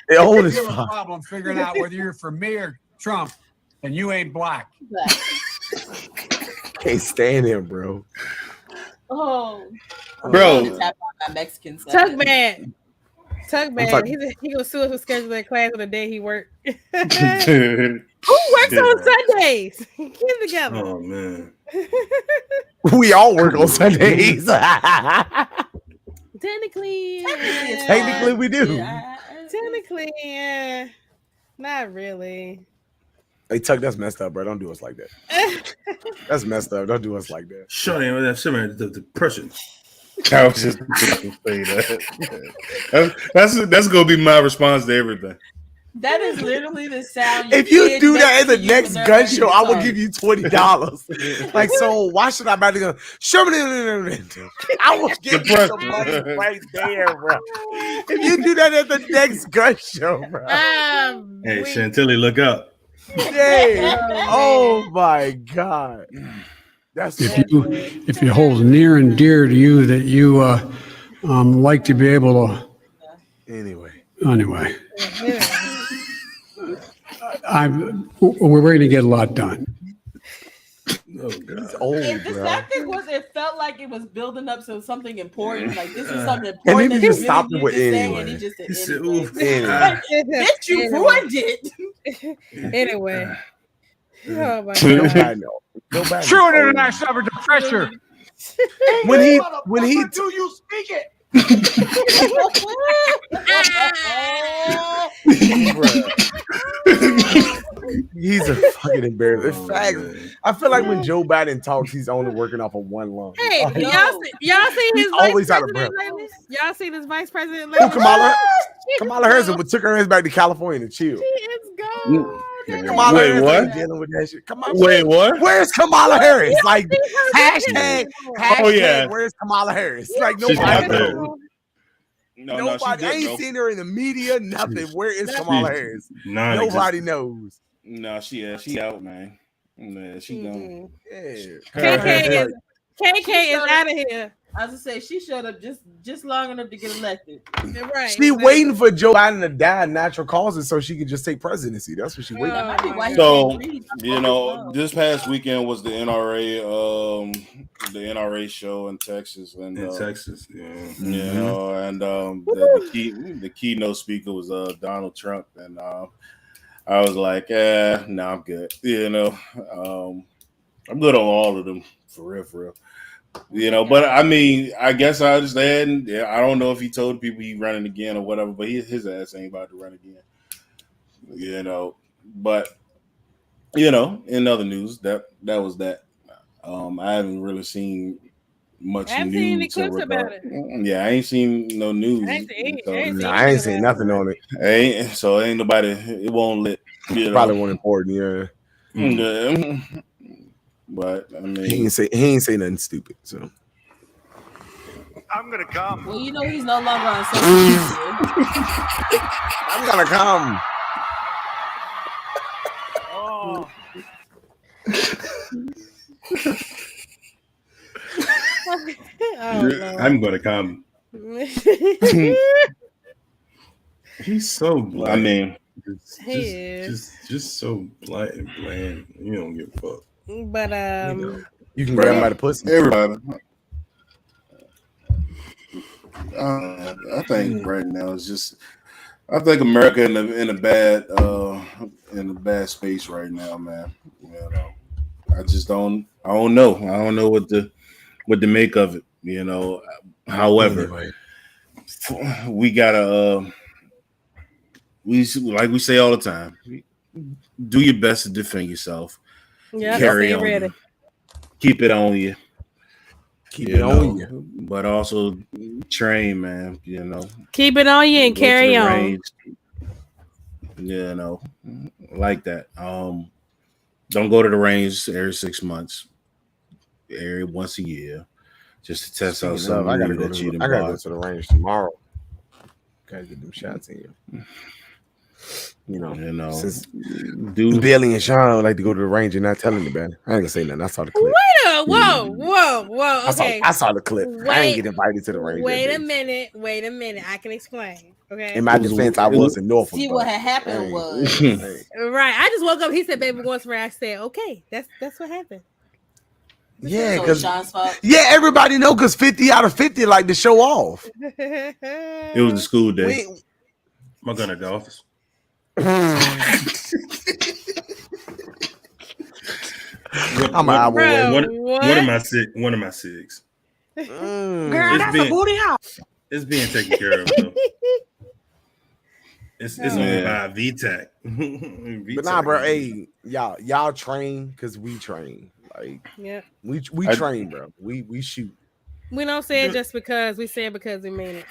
S2: They old as fuck.
S5: Problem figuring out whether you're for me or Trump, and you ain't black.
S2: Can't stand him, bro.
S4: Oh,
S1: bro.
S3: Tuck man. He gonna sue us for scheduling class on the day he worked. Who works on Sundays? Get together.
S8: Oh man.
S2: We all work on Sundays.
S3: Technically,
S2: we do.
S3: Technically, yeah. Not really.
S2: Hey, Tuck, that's messed up, bro. Don't do us like that. That's messed up. Don't do us like that.
S8: Shut him with that similar the depression.
S1: I was just going to say that. That's gonna be my response to everything.
S4: That is literally the sound.
S2: If you do that in the next gun show, I will give you $20. Like, so why should I buy the gun? Show me. I will give you some money right there, bro. If you do that at the next gun show, bro.
S8: Hey, Chantilly, look up.
S2: Hey, oh my God. That's
S5: if you hold near and dear to you that you like to be able to.
S2: Anyway.
S5: We're going to get a lot done.
S8: Oh, God.
S2: He's old,
S4: if the
S2: bro.
S4: tactic was, it felt like it was building up to something important. Like this is something important.
S2: And then he
S4: that
S2: just stopped it with
S4: saying, and he just said, bitch, you ruined it.
S3: Anyway. Oh my
S2: God.
S5: True international average of pressure.
S2: When he
S5: do you speak it?
S2: He's a fucking embarrassment. In fact, I feel like when Joe Biden talks, he's only working off of one lung.
S3: Hey, y'all see his
S2: always
S3: vice
S2: out of breath.
S3: president lately? Y'all seen his vice president
S2: Who,
S3: lately?
S2: Kamala Harris took her ass back to California to chill.
S3: She is gone.
S2: Kamala
S1: Wait,
S2: Harris
S1: what?
S2: ain't dealing with that shit.
S1: Wait, what?
S2: Where's Kamala Harris? Like hashtag,
S1: Oh, yeah.
S2: where's Kamala Harris? Like
S1: She's
S2: nobody
S1: not there.
S2: knows.
S1: Nobody.
S2: I ain't seen her in the media. Nothing. Where is Kamala Harris? Nobody knows.
S1: No, she out, man. Man, she gone.
S2: Yeah.
S3: KK is out of here.
S4: I was gonna say she showed up just long enough to get elected.
S3: Right.
S2: She waiting for Joe Biden to die of natural causes so she could just take presidency. That's what she waiting.
S1: So this past weekend was the NRA show in Texas, and
S8: Texas, yeah.
S1: You know, and the keynote speaker was Donald Trump, and I was like, no, I'm good. You know, I'm good on all of them for real. You know, but I mean, I guess I understand. Yeah, I don't know if he told people he's running again or whatever, but his ass ain't about to run again. You know, but you know, in other news, that was that. I haven't really seen much
S3: I haven't
S1: news.
S3: seen any clips about it.
S1: Yeah, I ain't seen no news.
S3: I
S2: ain't seen nothing on it.
S1: Ain't nobody. It won't let.
S2: Probably one important. Yeah.
S1: Mm-hmm. But I mean,
S2: he ain't say nothing stupid. So
S11: I'm gonna come.
S4: Well, you know he's no longer on social media.
S2: I'm gonna come.
S11: Oh.
S8: I'm gonna come. He's so bland.
S1: I mean,
S8: just so bland. You don't give a fuck.
S3: But
S2: you can grab him by the pussy.
S1: Everybody. I think right now it's just. I think America in a bad space right now, man. You know, I just don't. I don't know. I don't know what to make of it. You know. However, we gotta. Like we say all the time. Do your best to defend yourself.
S3: Yeah,
S1: carry on.
S3: Ready.
S1: Keep it on you.
S2: Keep it on you.
S1: But also train, man. You know.
S3: Keep it on you and carry on.
S1: You know, like that. Don't go to the range every 6 months, every once a year, just to test out something
S2: I gotta
S1: new
S2: go
S1: that you done
S2: to
S1: bought.
S2: the range tomorrow. Gotta get them shots in you. You know, since Billy and Sean like to go to the range and not telling the band. I ain't gonna say nothing. I saw the clip.
S3: Whoa. Okay.
S2: I saw the clip. I ain't get invited to the range.
S3: Wait a minute. I can explain. Okay.
S2: In my defense, I was in Norfolk.
S4: See what had happened was
S3: right. I just woke up. He said, "Baby, once more." I said, "Okay, that's what happened."
S2: Yeah, because everybody know because 50 out of 50 like to show off.
S1: It was a school day.
S8: My gun at the office.
S1: I'm an hour away.
S8: One of my six.
S3: Girl, that's a booty house.
S8: It's being taken care of though. It's only by VTAC.
S2: But nah, bro. Hey, y'all train because we train. Like, we train, bro. We shoot.
S3: We don't say it just because. We say it because we mean it.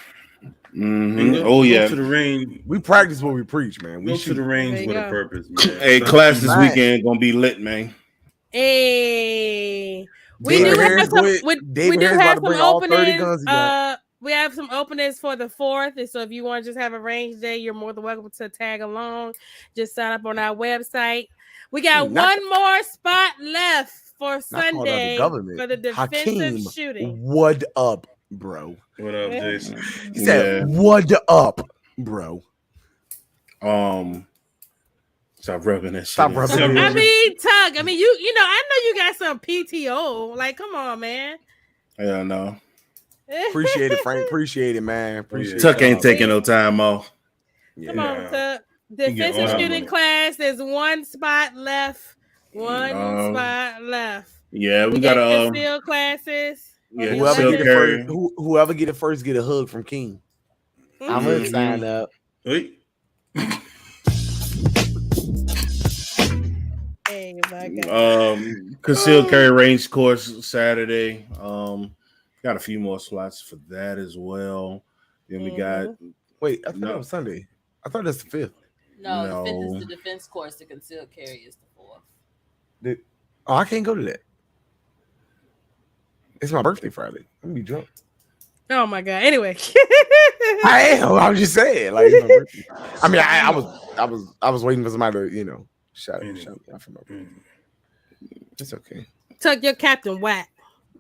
S1: Mm-hmm.
S8: Go to the range.
S2: We practice what we preach, man. We
S8: go
S2: shoot
S8: to the range with a purpose, man.
S1: Hey, class this weekend gonna be lit, man.
S3: Hey, we do have some openings. We have some openings for the 4th, and so if you want to just have a range day, you're more than welcome to tag along. Just sign up on our website. We got one more spot left for Sunday for the defensive shooting.
S2: What up, bro?
S8: What up, Jason?
S2: He said, "What up, bro?"
S1: Stop rubbing that shit.
S2: Stop rubbing.
S3: I mean, Tug. I mean, you know, I know you got some PTO. Like, come on, man.
S1: Yeah, no.
S2: Appreciate it, Frank. Appreciate it, man. Appreciate
S1: Tuck ain't taking no time off.
S3: Come on, Tuck. Defensive shooting class. There's one spot left. Spot left.
S1: Yeah, we got
S3: concealed classes.
S1: Yeah,
S2: whoever get it first get a hug from King. I'm gonna sign up.
S8: Wait.
S3: Hey, my God.
S1: Concealed carry range course Saturday. Got a few more slots for that as well. Then we got.
S2: Wait, I thought that was Sunday. I thought that's the 5th.
S4: No, the 5th is the defense course. The concealed carry is the 4th.
S2: I can't go to that. It's my birthday Friday. I'm gonna be drunk.
S3: Oh my God. Anyway,
S2: I am. I was just saying. Like, it's my birthday. I mean, I was waiting for somebody to, shout me out for my birthday. It's okay.
S3: Tuck your Captain Whack.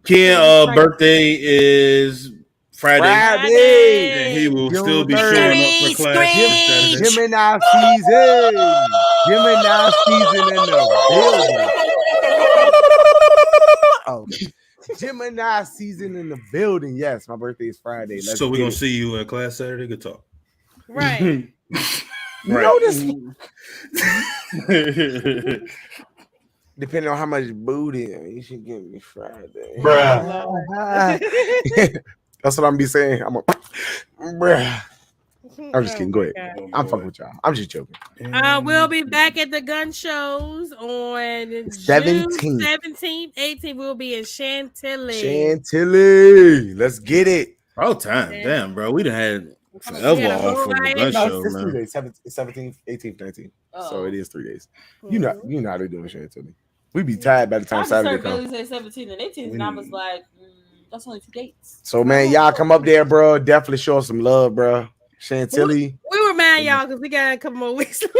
S1: Ken birthday is Friday. And he will still be showing up for class.
S2: Gemini season. Gemini season in the building. Oh, Gemini season in the building. Yes, my birthday is Friday.
S8: So we're gonna see you in class Saturday. Good talk.
S3: Right.
S2: Depending on how much booty you should give me Friday.
S1: Bruh.
S2: That's what I'm be saying. Bruh. I'm just kidding. Go ahead. I'm fucking with y'all. I'm just joking.
S3: We'll be back at the gun shows on
S2: 17th.
S3: June 17th, 18th. We'll be in Chantilly.
S2: Let's get it.
S1: Oh, time. Damn, bro. We done had forever off from the gun show,
S2: it's
S1: man.
S2: 3 days. 17th, 18th, 19th. So it is 3 days. You know how they're doing Chantilly. We be tired by the time Saturday comes.
S4: I said 17th and 18th, and I was like, that's only 2 dates.
S2: So, man, y'all come up there, bro. Definitely show us some love, bro. Chantilly.
S3: We were mad, y'all, because we got a couple more weeks left.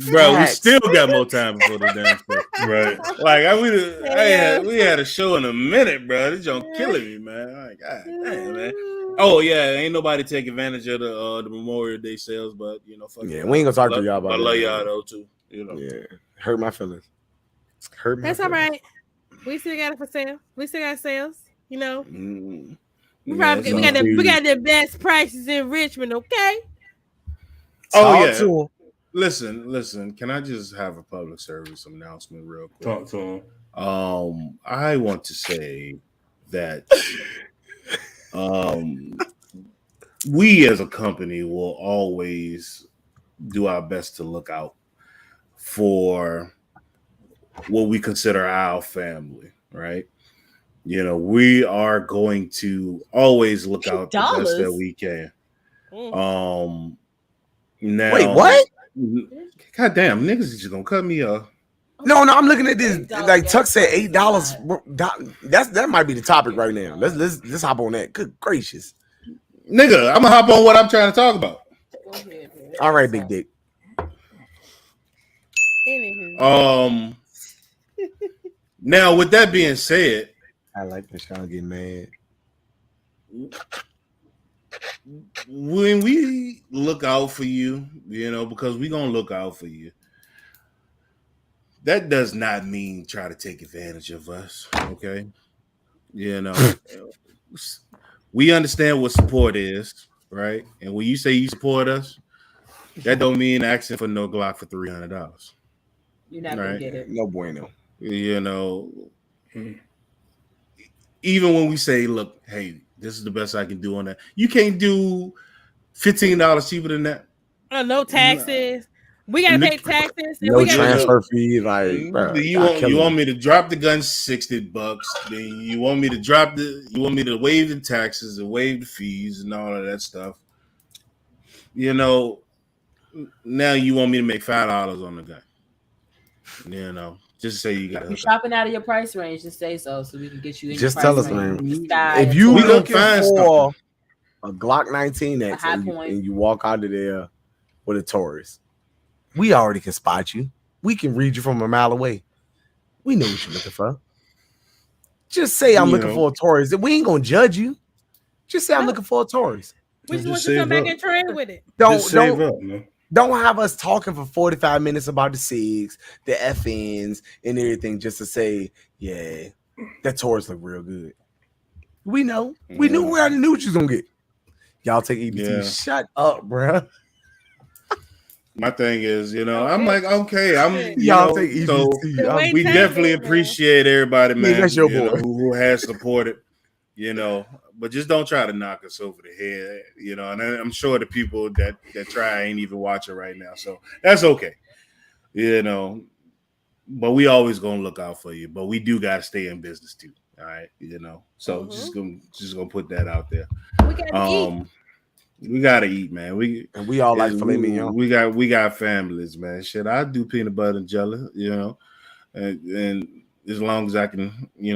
S1: Bro, we still got more time before the damn stuff. Right. Like, we had a show in a minute, bro. This joint killing me, man. Like, God damn, man. Oh, yeah. Ain't nobody take advantage of the Memorial Day sales, but, fuck
S2: yeah, we ain't gonna talk to y'all about it.
S1: I love y'all, though, too.
S2: Yeah. Hurt my feelings.
S3: That's all right. We still got it for sale. We still got sales, We got the best prices in Richmond, okay?
S1: Oh, yeah. Listen. Can I just have a public service announcement real quick?
S8: Talk to him.
S1: I want to say that we as a company will always do our best to look out for what we consider our family, right? We are going to always look out the best that we can. Now,
S2: wait, what?
S1: God damn, niggas is just gonna cut me off.
S2: No, I'm looking at this. Like Tuck said, $8. That might be the topic right now. Let's hop on that. Good gracious,
S1: nigga, I'm gonna hop on what I'm trying to talk about.
S2: All right, big dick.
S3: Anywho.
S1: Now with that being said,
S2: I like when Sean get mad.
S1: When we look out for you, because we're gonna look out for you. That does not mean try to take advantage of us, okay? We understand what support is, right? And when you say you support us, that don't mean asking for no Glock for $300.
S4: You're not gonna get it.
S2: No bueno.
S1: Even when we say, look, hey, this is the best I can do on that. You can't do $15 cheaper than that.
S3: No taxes. We gotta pay taxes.
S2: No transfer fee. Like, bro,
S1: you want me to drop the gun $60? Then you want me to waive the taxes and waive the fees and all of that stuff. Now you want me to make $5 on the gun. Just say you got.
S4: You're shopping out of your price range. Just say so we can get you in.
S2: Just
S4: your
S2: tell
S4: price
S2: us,
S4: range.
S2: man. If you looking for a Glock 19X and you walk out of there with a Taurus, we already can spot you. We can read you from a mile away. We know what you're looking for. Just say I'm looking for a Taurus. We ain't gonna judge you. Just say I'm looking for a Taurus.
S3: We just want you to come back and trade with it.
S2: Don't have us talking for 45 minutes about the SIGs, the FNs, and everything just to say, yeah, that Taurus look real good. We know. We already knew what you was gonna get. Y'all take EBT. Yeah. Shut up, bruh.
S1: My thing is, I'm like, okay,
S2: y'all take EBT.
S1: So we definitely appreciate everybody, man,
S2: that's your boy.
S1: who has supported, but just don't try to knock us over the head, and I'm sure the people that try ain't even watching right now. So that's okay. But we always gonna look out for you, but we do gotta stay in business too. All right, So just gonna put that out there. We gotta eat, man.
S2: We all like filet mignon.
S1: We got families, man. Shit, I do peanut butter and jelly, and as long as I can, eat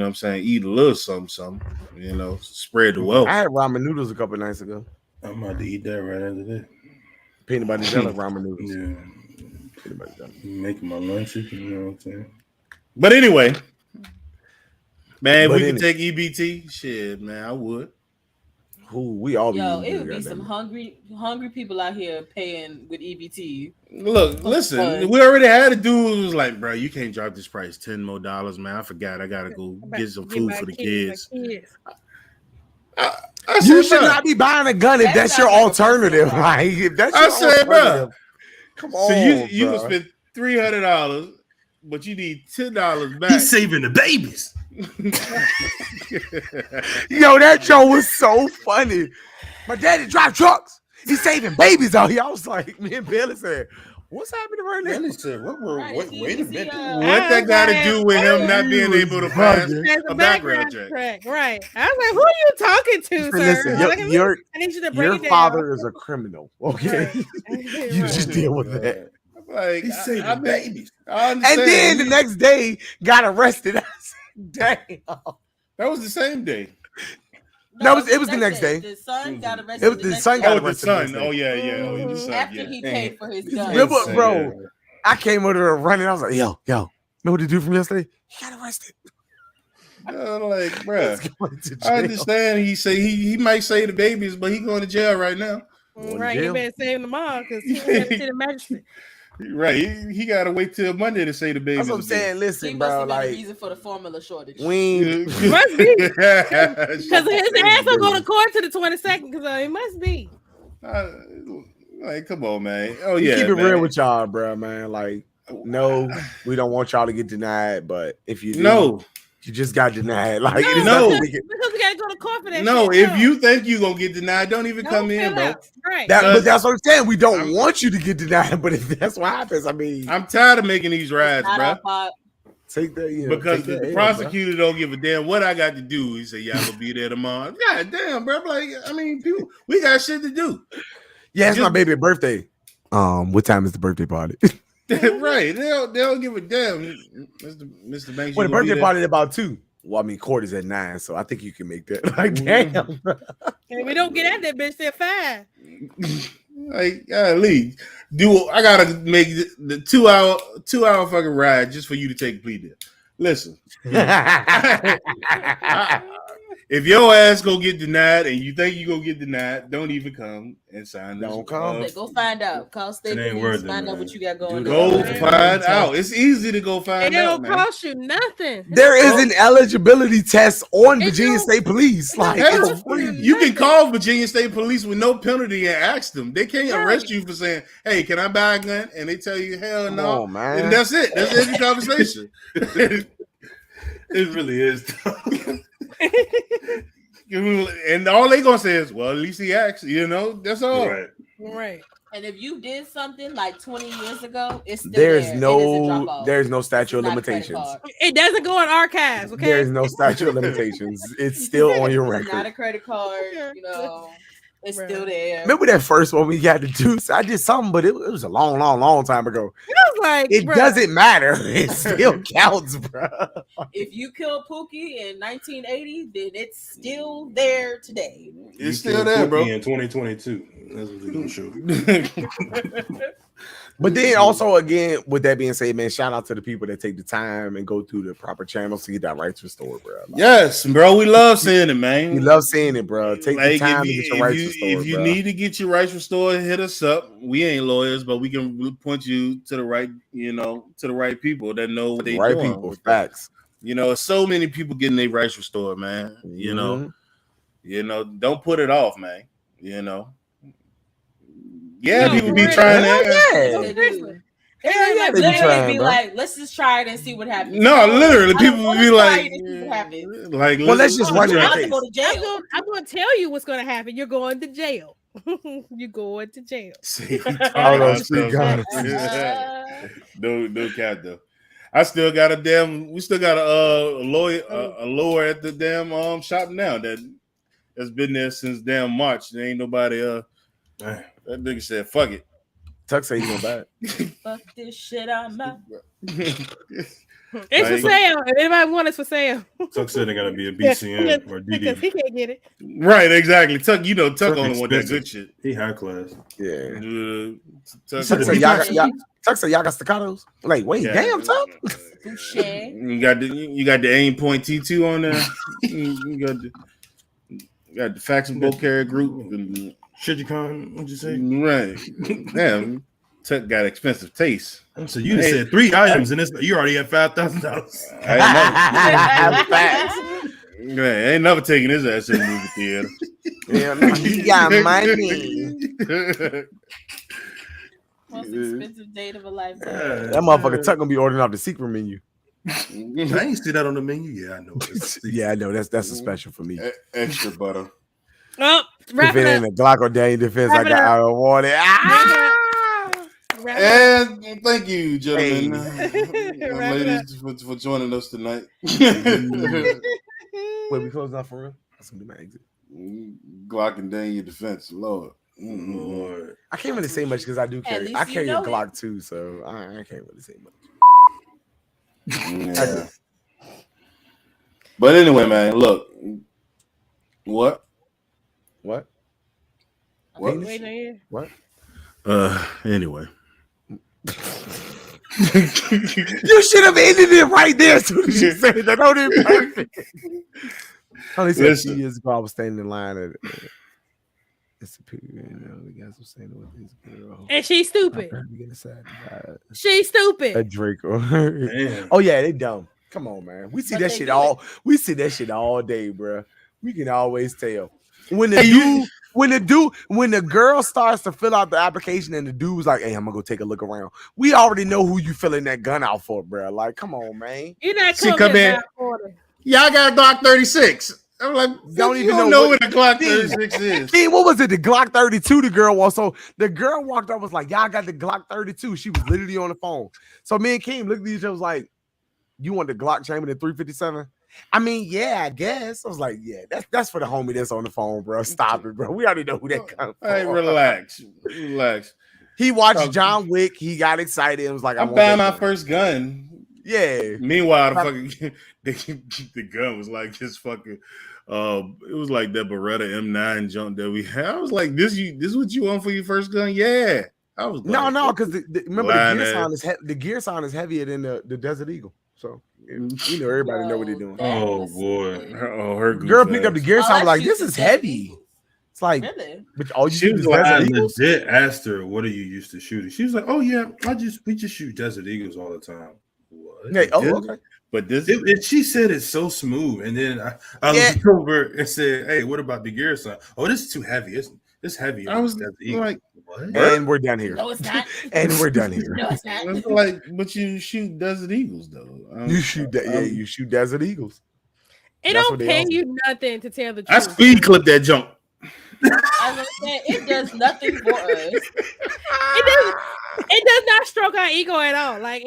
S1: a little something, spread the wealth.
S2: I had ramen noodles a couple nights ago.
S8: I'm about to eat that right after that.
S2: Peanut butter and jelly ramen noodles.
S8: Yeah. Peanut butter jelly. Making my lunches, you know what I'm saying?
S1: But anyway, man, if we can take EBT, shit, man, I would.
S2: We all
S4: it would be some hungry people out here paying with EBT.
S1: Look, listen, we already had a dude who was like, bro, you can't drop this price $10 more, man. I forgot. I gotta go get some food for the kids.
S2: You should not be buying a gun if that's your alternative. Like, if that's your alternative,
S1: bro,
S2: come on.
S1: So you can spend $300, but you need $10 back.
S8: He's saving the babies.
S2: Yo, that show was so funny. My daddy drive trucks. He's saving babies out here. I was like, me and Billy said, what's happening right now?
S8: Billy said, wait a minute.
S1: What that got to do with him not being able to pass a background check?
S3: Right. I was like, who are you talking to, sir?
S2: Listen,
S3: your
S2: father is a criminal. Okay. You just deal with that.
S1: Like,
S8: he's saving babies.
S1: And
S2: then the next day got arrested. I said, damn.
S1: That was the same day.
S2: No, it was the next day.
S4: The son got arrested.
S2: It was the son got arrested.
S1: The son. Oh yeah. The son,
S4: after he paid for his gun.
S2: Remember, bro, I came over there running. I was like, yo, remember what the dude from yesterday? He got arrested.
S1: Like, bro, I understand. He might save the babies, but he going to jail right now.
S3: Right, you better save them all because he went to the magistrate.
S1: Right, he got to wait till Monday to say the baby.
S2: That's what I'm saying. Listen, bro, like
S4: reason for the formula shortage.
S3: Must be because his ass will go to court to the 22nd. Because it must be.
S1: Like, come on, man. Oh yeah,
S2: keep it
S1: man.
S2: real with y'all, bro, man. Like, no, we don't want y'all to get denied, but if you do, you just got denied. Like,
S3: because we gotta go to court for that.
S1: No, if you think you gonna get denied, don't even come in, bro.
S3: Right.
S2: But that's what I'm saying. We don't want you to get denied, but if that's what happens, I mean,
S1: I'm tired of making these rides, bro.
S2: Take that,
S1: because the prosecutor don't give a damn what I got to do. He said, "Y'all gonna be there tomorrow." God damn, bro. Like, I mean, people, we got shit to do.
S2: Yeah, it's my baby's birthday. What time is the birthday party?
S1: Right. They don't give a damn, Mr. Banks.
S2: Well, the birthday party is about 2. Well, I mean, court is at 9, so I think you can make that. Like, damn.
S3: And we don't get at that bitch till 5.
S1: Like, golly, I gotta make the 2-hour fucking ride just for you to take a plea deal. Listen, if your ass go get denied and you think you gonna get denied, don't even come and sign this.
S2: Don't come.
S4: Go find out. Call state police. Find out what you got going on.
S1: Go find out. It's easy to go find out.
S3: It don't cost you nothing.
S2: There is an eligibility test on Virginia State Police. Like, it's free.
S1: You can call Virginia State Police with no penalty and ask them. They can't arrest you for saying, "Hey, can I buy a gun?" And they tell you, "Hell no,"
S2: man.
S1: And that's it. That's every conversation.
S8: It really is.
S1: And all they gonna say is, "Well, at least he asked." You know, that's all.
S3: Right.
S4: And if you did something like 20 years ago, it's still
S2: There's
S4: there.
S2: no statute of limitations.
S3: It doesn't go in archives. Okay.
S2: There's no statute of limitations. It's still on your record.
S4: It's not a credit card. You know, it's still there.
S2: Remember that first one we got to do? I did something, but it was a long time ago.
S3: It was like,
S2: it doesn't matter. It still counts, bro.
S4: If you killed Pookie in 1980, then it's still there today.
S1: It's still there, bro.
S8: In 2022. That's what they're gonna show.
S2: But then also, again, with that being said, man, shout out to the people that take the time and go through the proper channels to get that rights restored, bro. Like,
S1: yes, bro. We love seeing it, man.
S2: We love seeing it, bro. Take the time to get your rights restored.
S1: If you need to get your rights restored, hit us up. We ain't lawyers, but we can point you to the right, to the right people that know what they
S2: right
S1: doing.
S2: People, facts.
S1: So many people getting their rights restored, man. Don't put it off, man. Yeah, people be trying
S4: to. Literally be like, let's just try it and see what happens.
S1: No, literally, people be like,
S2: well, let's just run your case.
S3: I'm going to tell you what's going to happen. You're going to jail. You're going to jail.
S1: No cat though. We still got a lawyer at the damn shop now that's been there since damn March. There ain't nobody that nigga said, "Fuck it."
S2: Tuck say he's gonna buy
S4: it. Fuck this shit out my.
S3: It's for sale. If anybody want, it's for sale.
S8: Tuck said they gotta be a BCN or DD.
S3: Because he can't get it.
S1: Right, exactly. Tuck, Tuck only want that good shit.
S8: He high class.
S2: Yeah.
S1: Tuck
S2: said y'all got staccatos. Like, wait, damn, Tuck.
S1: You got the aim point T2 on there. You got the faction boat carrier group. And,
S8: Shijicon, what'd you say?
S1: Right. Damn, Tuck got expensive taste.
S8: So you just said 3 items in this. You already had $5,000.
S1: Man, ain't never taking his ass in the movie theater.
S2: Yeah, he got money.
S4: Most expensive date of a lifetime.
S2: That motherfucker Tuck gonna be ordering off the secret menu.
S8: I ain't see that on the menu. Yeah, I know.
S2: Yeah, I know. That's a special for me.
S1: Extra butter.
S3: Oh,
S2: if it ain't a Glock or Daniel defense, I got out of water.
S1: And thank you, gentlemen, ladies, for joining us tonight.
S2: Wait, we closing out for real? That's gonna be my exit.
S1: Glock and Daniel defense, Lord.
S8: Lord.
S2: I can't really say much because I do carry. I carry a Glock too, so I can't really say much.
S1: Yeah. But anyway, man, look. What?
S2: What?
S1: Anyway.
S2: You should have ended it right there as soon as you said that. Don't even perfect. Only said 2 years ago I was standing in line at the guys were saying with this girl.
S3: And she's stupid. She's stupid.
S2: A Draco. Oh yeah, they dumb. Come on, man. We see that shit all. We see that shit all day, bro. We can always tell when the girl starts to fill out the application and the dude's like, "Hey, I'm gonna go take a look around." We already know who you filling that gun out for, bro. Like, come on, man.
S3: You're not
S1: come in. Yeah, I got a Glock 36. I'm like, don't even know what a Glock 36 is.
S2: Hey, what was it? The Glock 32. The girl was the girl walked up was like, "Y'all got the Glock 32." She was literally on the phone. So me and Keem looked at each other was like, "You want the Glock chamber in 357?" I mean, yeah, I guess. I was like, yeah, that's for the homie that's on the phone, bro. Stop it, bro. We already know who that comes from.
S1: Hey, relax.
S2: He watched John Wick. He got excited and was like,
S1: I'm buying my first gun.
S2: Yeah.
S1: Meanwhile, the gun was like his fucking. It was like that Beretta M9 junk that we had. I was like, "This is what you want for your first gun?" Yeah. I was like,
S2: no, because remember the gear sound is heavier than the Desert Eagle. So everybody know what they're doing.
S1: Oh boy, her
S2: girl picked up the gear sound like this is heavy. It's like,
S4: really?
S2: But all you
S1: she
S2: shoot
S1: was
S2: is
S1: like,
S2: Desert
S1: I
S2: Eagles?
S1: legit asked her, "What are you used to shooting?" She was like, "Oh yeah, we just shoot Desert Eagles all the time." What?
S2: Hey, okay.
S1: But she said it's so smooth, and then I looked over and said, "Hey, what about the gear sound? Oh, this is too heavy. It's heavy." I was like, "What?"
S2: And we're done here.
S4: No, it's not.
S2: And we're done here.
S4: No, it's not.
S1: It's like, but you shoot Desert Eagles though.
S2: You shoot you shoot Desert Eagles.
S3: It
S2: That's
S3: don't
S2: what they
S3: pay
S2: all-
S3: you nothing to tell the truth.
S1: I speed clip that jump.
S4: As I said, it does nothing for us.
S3: It does not stroke our ego at all. Like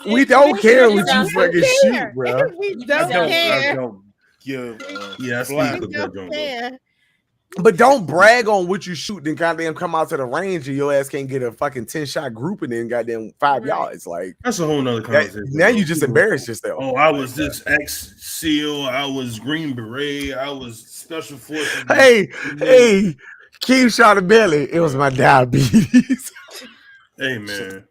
S2: we don't care what you
S3: don't
S2: fucking
S3: care.
S2: shoot, bro.
S3: We don't care.
S1: I don't give.
S8: Yeah, I speed clip that jump.
S3: Yeah.
S2: But don't brag on what you shoot, then goddamn come out to the range and your ass can't get a fucking 10-shot group and then goddamn 5 yards. Like
S8: That's a whole nother conversation.
S2: now you just embarrass yourself.
S8: Oh, I was this ex-SEAL. I was Green Beret. I was Special Forces.
S2: Hey, Keith shot a belly. It was my diabetes.
S8: Hey, man.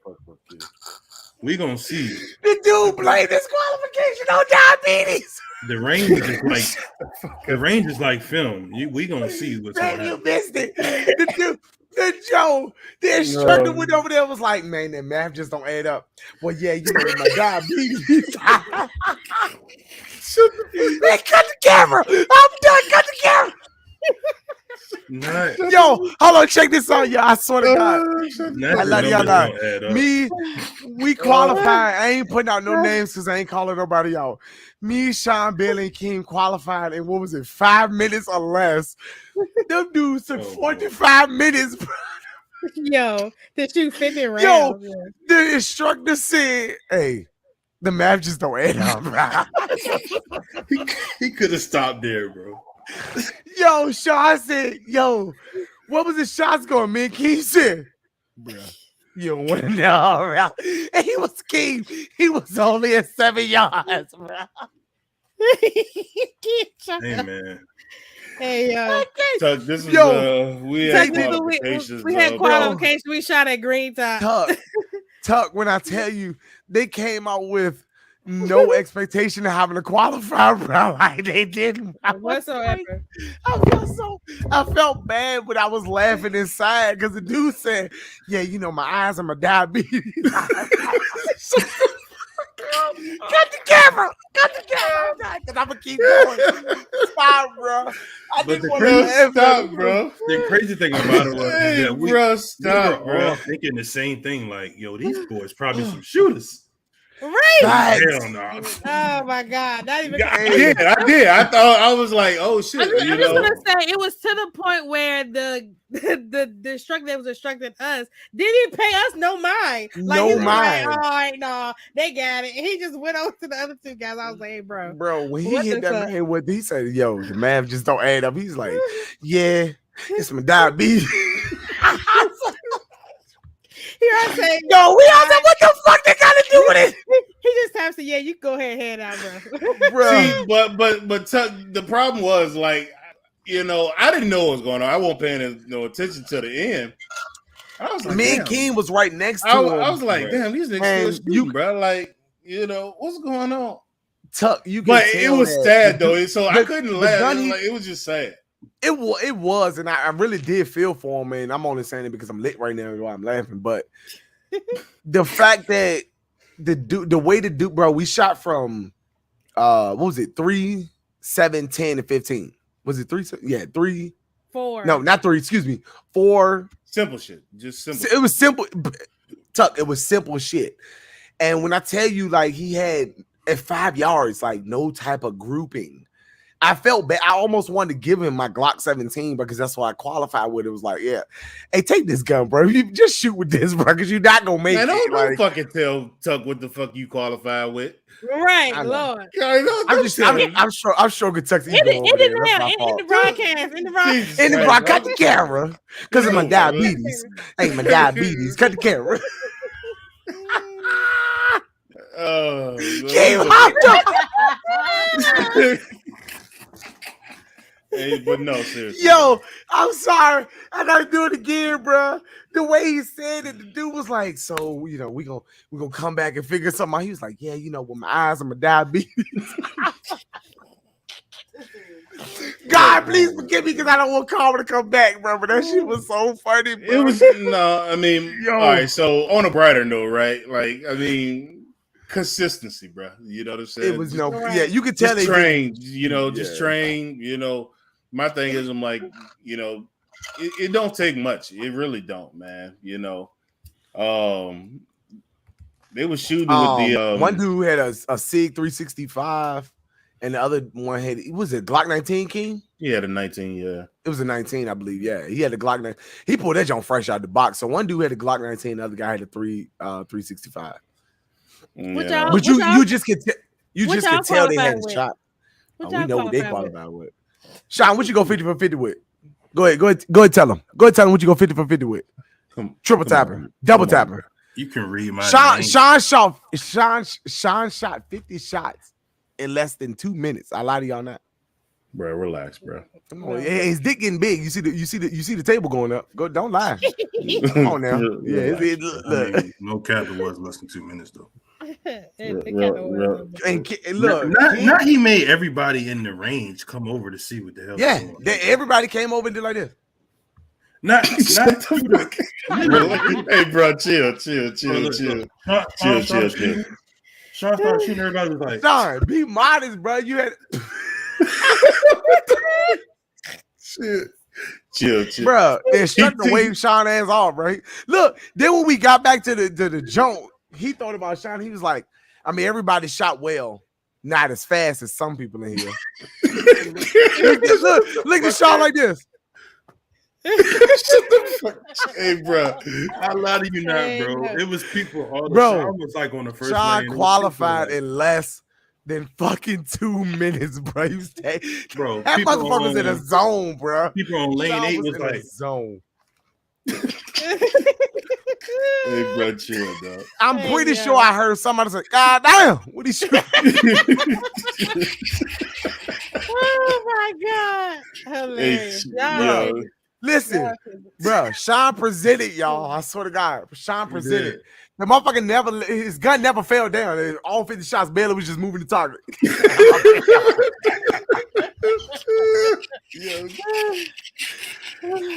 S8: We gonna see.
S2: The dude blamed this qualification on diabetes.
S8: The range is like film. We gonna see what's
S2: Man,
S8: going
S2: you
S8: on.
S2: missed it. The instructor went over there and was like, man, that math just don't add up. Well, yeah, you know, my diabetes. Man, cut the camera. I'm done. Cut the camera. Yo, hold on, check this out, y'all. I swear to God. I love y'all. We qualified. I ain't putting out no names because I ain't calling nobody out. Me, Sean, Billy, and King qualified in 5 minutes or less. Them dudes took 45 minutes, bro.
S3: Yo, to shoot 50 rounds.
S2: Yo, the instructor said, hey, the math just don't add up, bro.
S1: He could have stopped there, bro.
S2: Yo, Sean said, yo, what was the shots going? Me and Keith said, bro, you don't want to know, bro. And he was King. He was only at 7 yards, bro.
S1: Hey, man.
S3: Hey,
S1: Tuck, this is we had qualifications.
S3: We had qualifications. We shot at Green Top.
S2: Tuck, when I tell you, they came out with no expectation of having to qualify, bro. Like they didn't
S3: whatsoever.
S2: I felt bad, but I was laughing inside because the dude said, yeah, you know, my eyes and my diabetes. Cut the camera. Because I'm going to keep going. Stop, bro.
S1: Stop, bro.
S8: The crazy thing about it was that we were all thinking the same thing. Like, yo, these boys probably some shooters.
S3: Right.
S8: Hell no.
S3: Oh my God. Not even.
S1: I did. I thought I was like, oh shit.
S3: I'm just gonna say it was to the point where the instructor that was instructing us didn't pay us no mind. Like,
S2: no mind.
S3: Like, all right, no, they got it. And he just went over to the other two guys. I was like, hey, bro.
S2: When he hit that man, what he said, yo, the math just don't add up. He's like, yeah, it's my diabetes.
S3: I say,
S2: yo, we all said, what the fuck they got to do with it?
S3: He just types to, yeah, you can go ahead and head out, bro.
S1: See, but the problem was, like, you know, I didn't know what was going on. I wasn't paying no attention to the end. I was like,
S2: me and King was right next to him.
S1: I was like, damn, these niggas still shooting, bro. Like, you know, what's going on?
S2: Tuck, you.
S1: But it was sad though, so I couldn't laugh. It was just sad.
S2: It was, and I really did feel for him, man. I'm only saying it because I'm lit right now while I'm laughing. But the fact that the way the dude, bro, we shot from what was it, 3, 7, 10, and 15. Was it 3? Yeah, 3,
S3: 4.
S2: No, not 3. Excuse me, 4.
S1: Simple shit, just simple.
S2: It was simple, Tuck. It was simple shit. And when I tell you, like, he had at 5 yards, like, no type of grouping. I felt bad. I almost wanted to give him my Glock 17 because that's what I qualified with. It was like, yeah, hey, take this gun, bro. You just shoot with this, bro, because you're not gonna make
S1: Man,
S2: it.
S1: don't fucking tell Tuck what the fuck you qualified with.
S3: Right, Lord.
S2: I'm sure Kentucky.
S3: In the broadcast.
S2: In the broadcast, cut the camera because of my diabetes. Hey, my diabetes. Cut the camera.
S1: Came hopped up. Hey, but no, seriously.
S2: Yo, I'm sorry. I gotta do it again, bro. The way he said it, the dude was like, "So, we gonna come back and figure something out." He was like, "Yeah, with my eyes and my diabetes." God, please forgive me because I don't want Karma to come back, bro. But that shit was so funny, bro.
S1: It was all right. So on a brighter note, right? Like, I mean, consistency, bro. You know what I'm saying?
S2: It was you could tell
S1: just
S2: they
S1: train. Just train. My thing is, I'm like, it don't take much. It really don't, man. They was shooting with the
S2: one dude had a SIG 365, and the other one had was it Glock 19 King?
S1: He had a 19, yeah.
S2: It was a 19, I believe. Yeah, he had a Glock 19. He pulled that joint fresh out the box. So one dude had a Glock 19, the other guy had a 365.
S1: Yeah.
S2: But you just could tell they had a shot. We know what they qualified with. Sean, what you go 50 for 50 with? Go ahead, tell him. Go ahead, tell him what you go 50 for 50 with. Triple tapper, double tapper.
S8: You can read my
S2: Sean shot 50 shots in less than 2 minutes. I lie to y'all not.
S1: Bro, relax, bro.
S2: Come on, his dick getting big. You see the table going up. Go, don't lie. Come on now. Yeah,
S8: look. No cap, it was less than 2 minutes though.
S2: And look,
S8: not he made everybody in the range come over to see what the hell.
S2: Yeah, everybody came over and did like this.
S8: Not
S1: hey, bro, chill.
S8: Sean started shooting. Everybody was like,
S2: "Sean, be modest, bro. You had."
S1: Chill.
S2: Bro, instructor waved Sean ass off, right? Look, then when we got back to the jump, he thought about Sean. He was like, I mean, everybody shot well, not as fast as some people in here. look at Sean like this.
S1: Hey, bro,
S8: I lie to you not, bro. It was people all the
S2: bro.
S8: Sean was like on the first.
S2: Sean
S8: lane.
S2: qualified in less than fucking 2 minutes, bro.
S8: Bro,
S2: that motherfucker's in a zone, bro.
S8: People on lane
S2: Sean
S8: 8 was
S2: in
S8: like
S2: a zone.
S1: Hey, bro, chill, dog.
S2: I'm pretty sure I heard somebody say, "God damn, what he shooting?"
S3: Oh my god, hilarious!
S2: Listen, bro, Sean presented, y'all. I swear to God, Sean presented. The motherfucker his gun never fell down. All 50 shots, barely was just moving the target.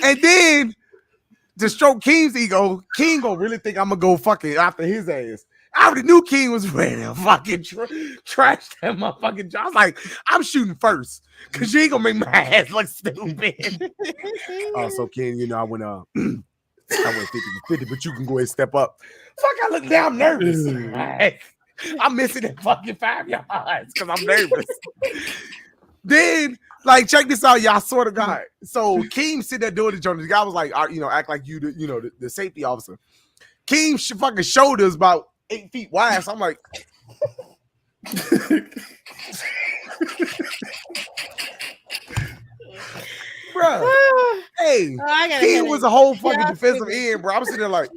S2: And then to stroke King's ego, King gonna really think I'm gonna go fucking after his ass. I already knew King was ready to fucking trash that motherfucking job. I was like, I'm shooting first because you ain't gonna make my ass look stupid. So King, I went I went 50-50, but you can go ahead and step up. Fuck, I look damn nervous. I'm missing that fucking 5 yards because I'm nervous. Then, check this out, y'all. Swear to God. So King sitting there doing the joint. The guy was like, act like you, the safety officer. King fucking shoulders about 8 feet wide. So I'm like, bro, hey, King was a whole fucking defensive end, bro. I'm sitting there like,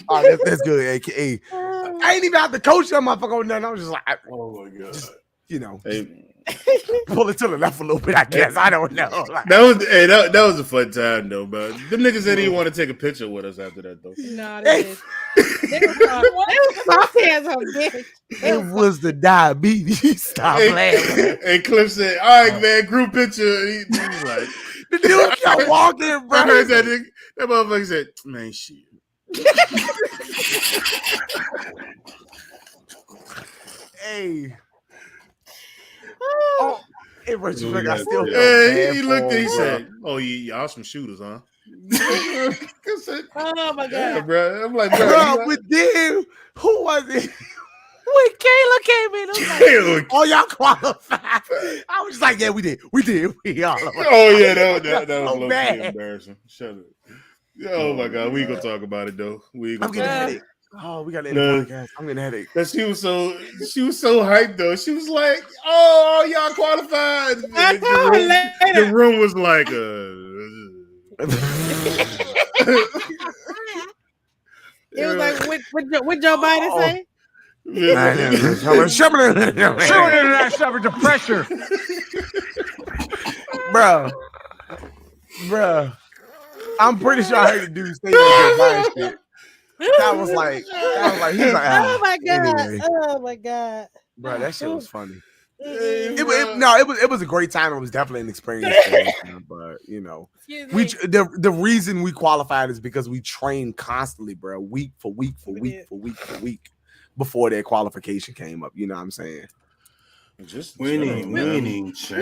S2: all right, that's good. Hey, I ain't even have to coach that motherfucker or nothing. I was just like,
S1: oh my god,
S2: hey. Pull it to the left a little bit, I guess. I don't know.
S1: That was a fun time though, bro. Them niggas said he didn't want to take a picture with us after that though.
S3: No, they did.
S2: It was the diabetes. Stop laughing.
S1: And Cliff said, "All right, man, group picture." He was like,
S2: the dude kept walking, bro.
S1: I heard that nigga, that motherfucker said, "Man, shit."
S2: Hey. Oh, in retrospect, I still feel
S1: bad. He looked at, he said, "Oh, y'all some shooters, huh?"
S3: Oh my god,
S1: yeah, bro. I'm like,
S2: bro, but then who was it? When Kayla came in, I was like, "Oh, y'all qualified." I was just like, "Yeah, we did. We all."
S1: Oh yeah, that was
S2: so
S1: low key embarrassing. Shut up. Oh my god, we ain't gonna talk about it though.
S2: I'm getting a headache. Oh, we got to end the podcast. I'm getting a headache.
S1: But she was so hyped though. She was like, "Oh, y'all qualified." The room was like,
S3: It was like, what Joe Biden say?
S5: Suffer the pressure.
S2: Bro. I'm pretty sure I heard the dude say that shit. That was like, he's like,
S3: oh my god,
S2: anyway.
S3: oh my god,
S2: bro, that shit was funny. It was a great time. It was definitely an experience for us, but you know, the reason we qualified is because we trained constantly, bro, week for week before that qualification came up. You know what I'm saying?
S8: Just winning.
S3: We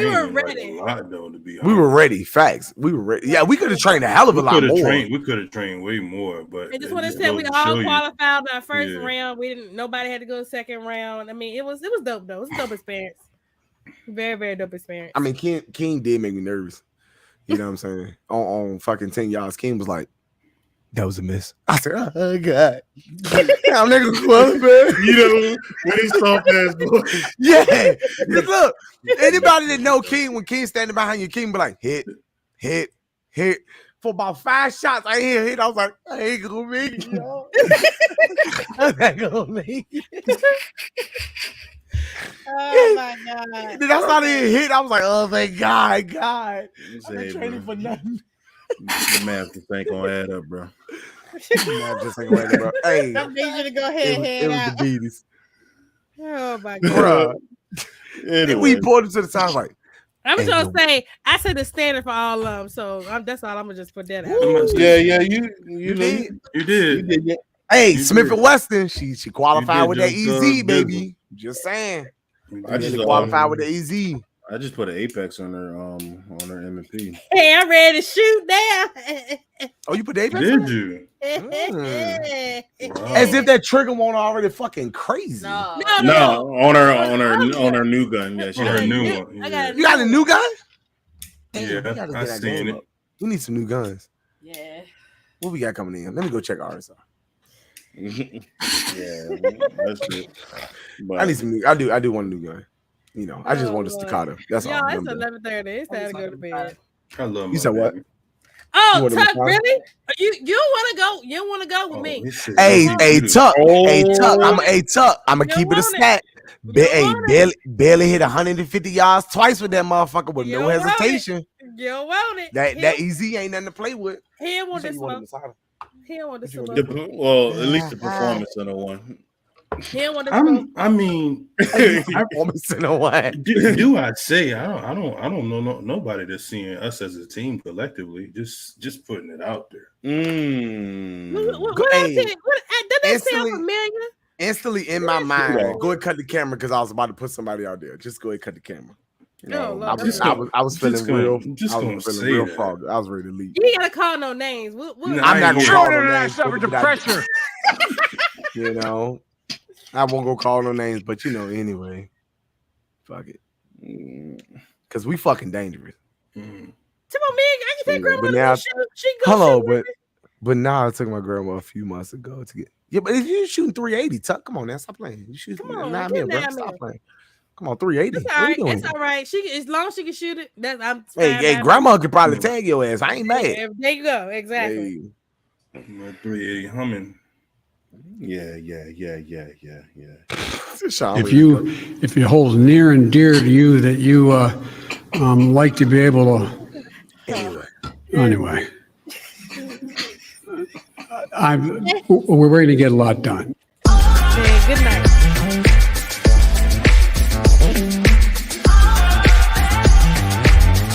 S3: were ready.
S8: Like a lot, though, to be honest.
S2: We were ready. Facts. We were ready. Yeah, we could have trained a hell of a lot more.
S8: We could have trained way more, but
S3: I just want to say we all qualified our first round. We didn't. Nobody had to go second round. I mean, it was dope though. It was a dope experience. Very, very dope experience.
S2: I mean, King did make me nervous. You know what I'm saying? On fucking 10 yards, King was like, "That was a miss." I said, "Oh god, I'm niggas qualified."
S1: You know, when he soft ass boy.
S2: Yeah. Look, anybody that know King, when King standing behind you, King be like, hit. For about 5 shots, I ain't hit. I was like, I ain't gonna make it, y'all. I ain't gonna make it.
S3: Oh my god!
S2: Then I started hit. I was like, oh thank God. I've been training for nothing.
S1: The math just ain't gonna add up, bro.
S2: Hey,
S3: I need you to go ahead and head out.
S2: The beaties.
S3: Oh my god!
S2: Bro.
S1: Anyway.
S2: We pulled it to the side like.
S3: I'm just gonna say, I said the standard for all of them, so that's all. I'm gonna just put that out.
S1: Yeah, you did. You did. Yeah.
S2: Hey, Smith and Weston, she qualified with that EZ, baby. Just saying.
S1: I just
S2: qualified with the EZ.
S1: I just put an Apex on her MP.
S3: Hey, I'm ready to shoot now.
S2: Oh, you put the Apex?
S8: Did you?
S2: Wow. As if that trigger won't already fucking crazy.
S1: No, on her new gun. Yeah, she got
S8: her new one.
S2: Yeah. You got a new gun?
S8: Damn, I seen it.
S2: We need some new guns.
S4: Yeah.
S2: What we got coming in? Let me go check ours out.
S1: Yeah, that's it. But
S2: I need some new. I do want a new gun. You know, I just want a staccato. That's all.
S3: It's 11:30. It's time to go to bed.
S8: I love my
S2: You said what?
S8: baby.
S3: Oh, Tuck, really? You want to go? You want to go with me?
S2: Hey, Tuck. I'm gonna keep it a stat. Barely hit 150 yards twice with that motherfucker with no hesitation.
S3: You don't want it.
S2: That easy ain't nothing to play with.
S3: He don't want this one. He don't want this one.
S1: Well, at least the performance in the one.
S3: He don't want this one.
S8: I mean,
S2: performance in the one.
S8: Do I say I don't know nobody that's seeing us as a team collectively. Just putting it out there.
S2: Instantly in my mind, go ahead and cut the camera because I was about to put somebody out there. Just go ahead and cut the camera. I was feeling real foggy. I was ready to leave.
S3: You ain't gotta call no names.
S2: I'm not gonna call no names.
S5: Suffer the pressure.
S2: You know, I won't go call no names, but you know, anyway, fuck it, because we fucking dangerous.
S3: Come on, man, I can take grandma to shoot. She go.
S2: Hello, but now I took my grandma a few months ago to get. Yeah, but if you're shooting 380, Tuck, come on now, stop playing. You shoot 9 mil, bro. Stop playing. Come on, 380.
S3: It's all right. It's all right. As long as she can shoot it, I'm
S2: fine. Hey, grandma could probably tag your ass. I ain't mad.
S3: Yeah, there you go. Exactly.
S8: Hey. 380 humming.
S1: Yeah.
S5: If you hold near and dear to you that you like to be able to. Anyway. We're going to get a lot done.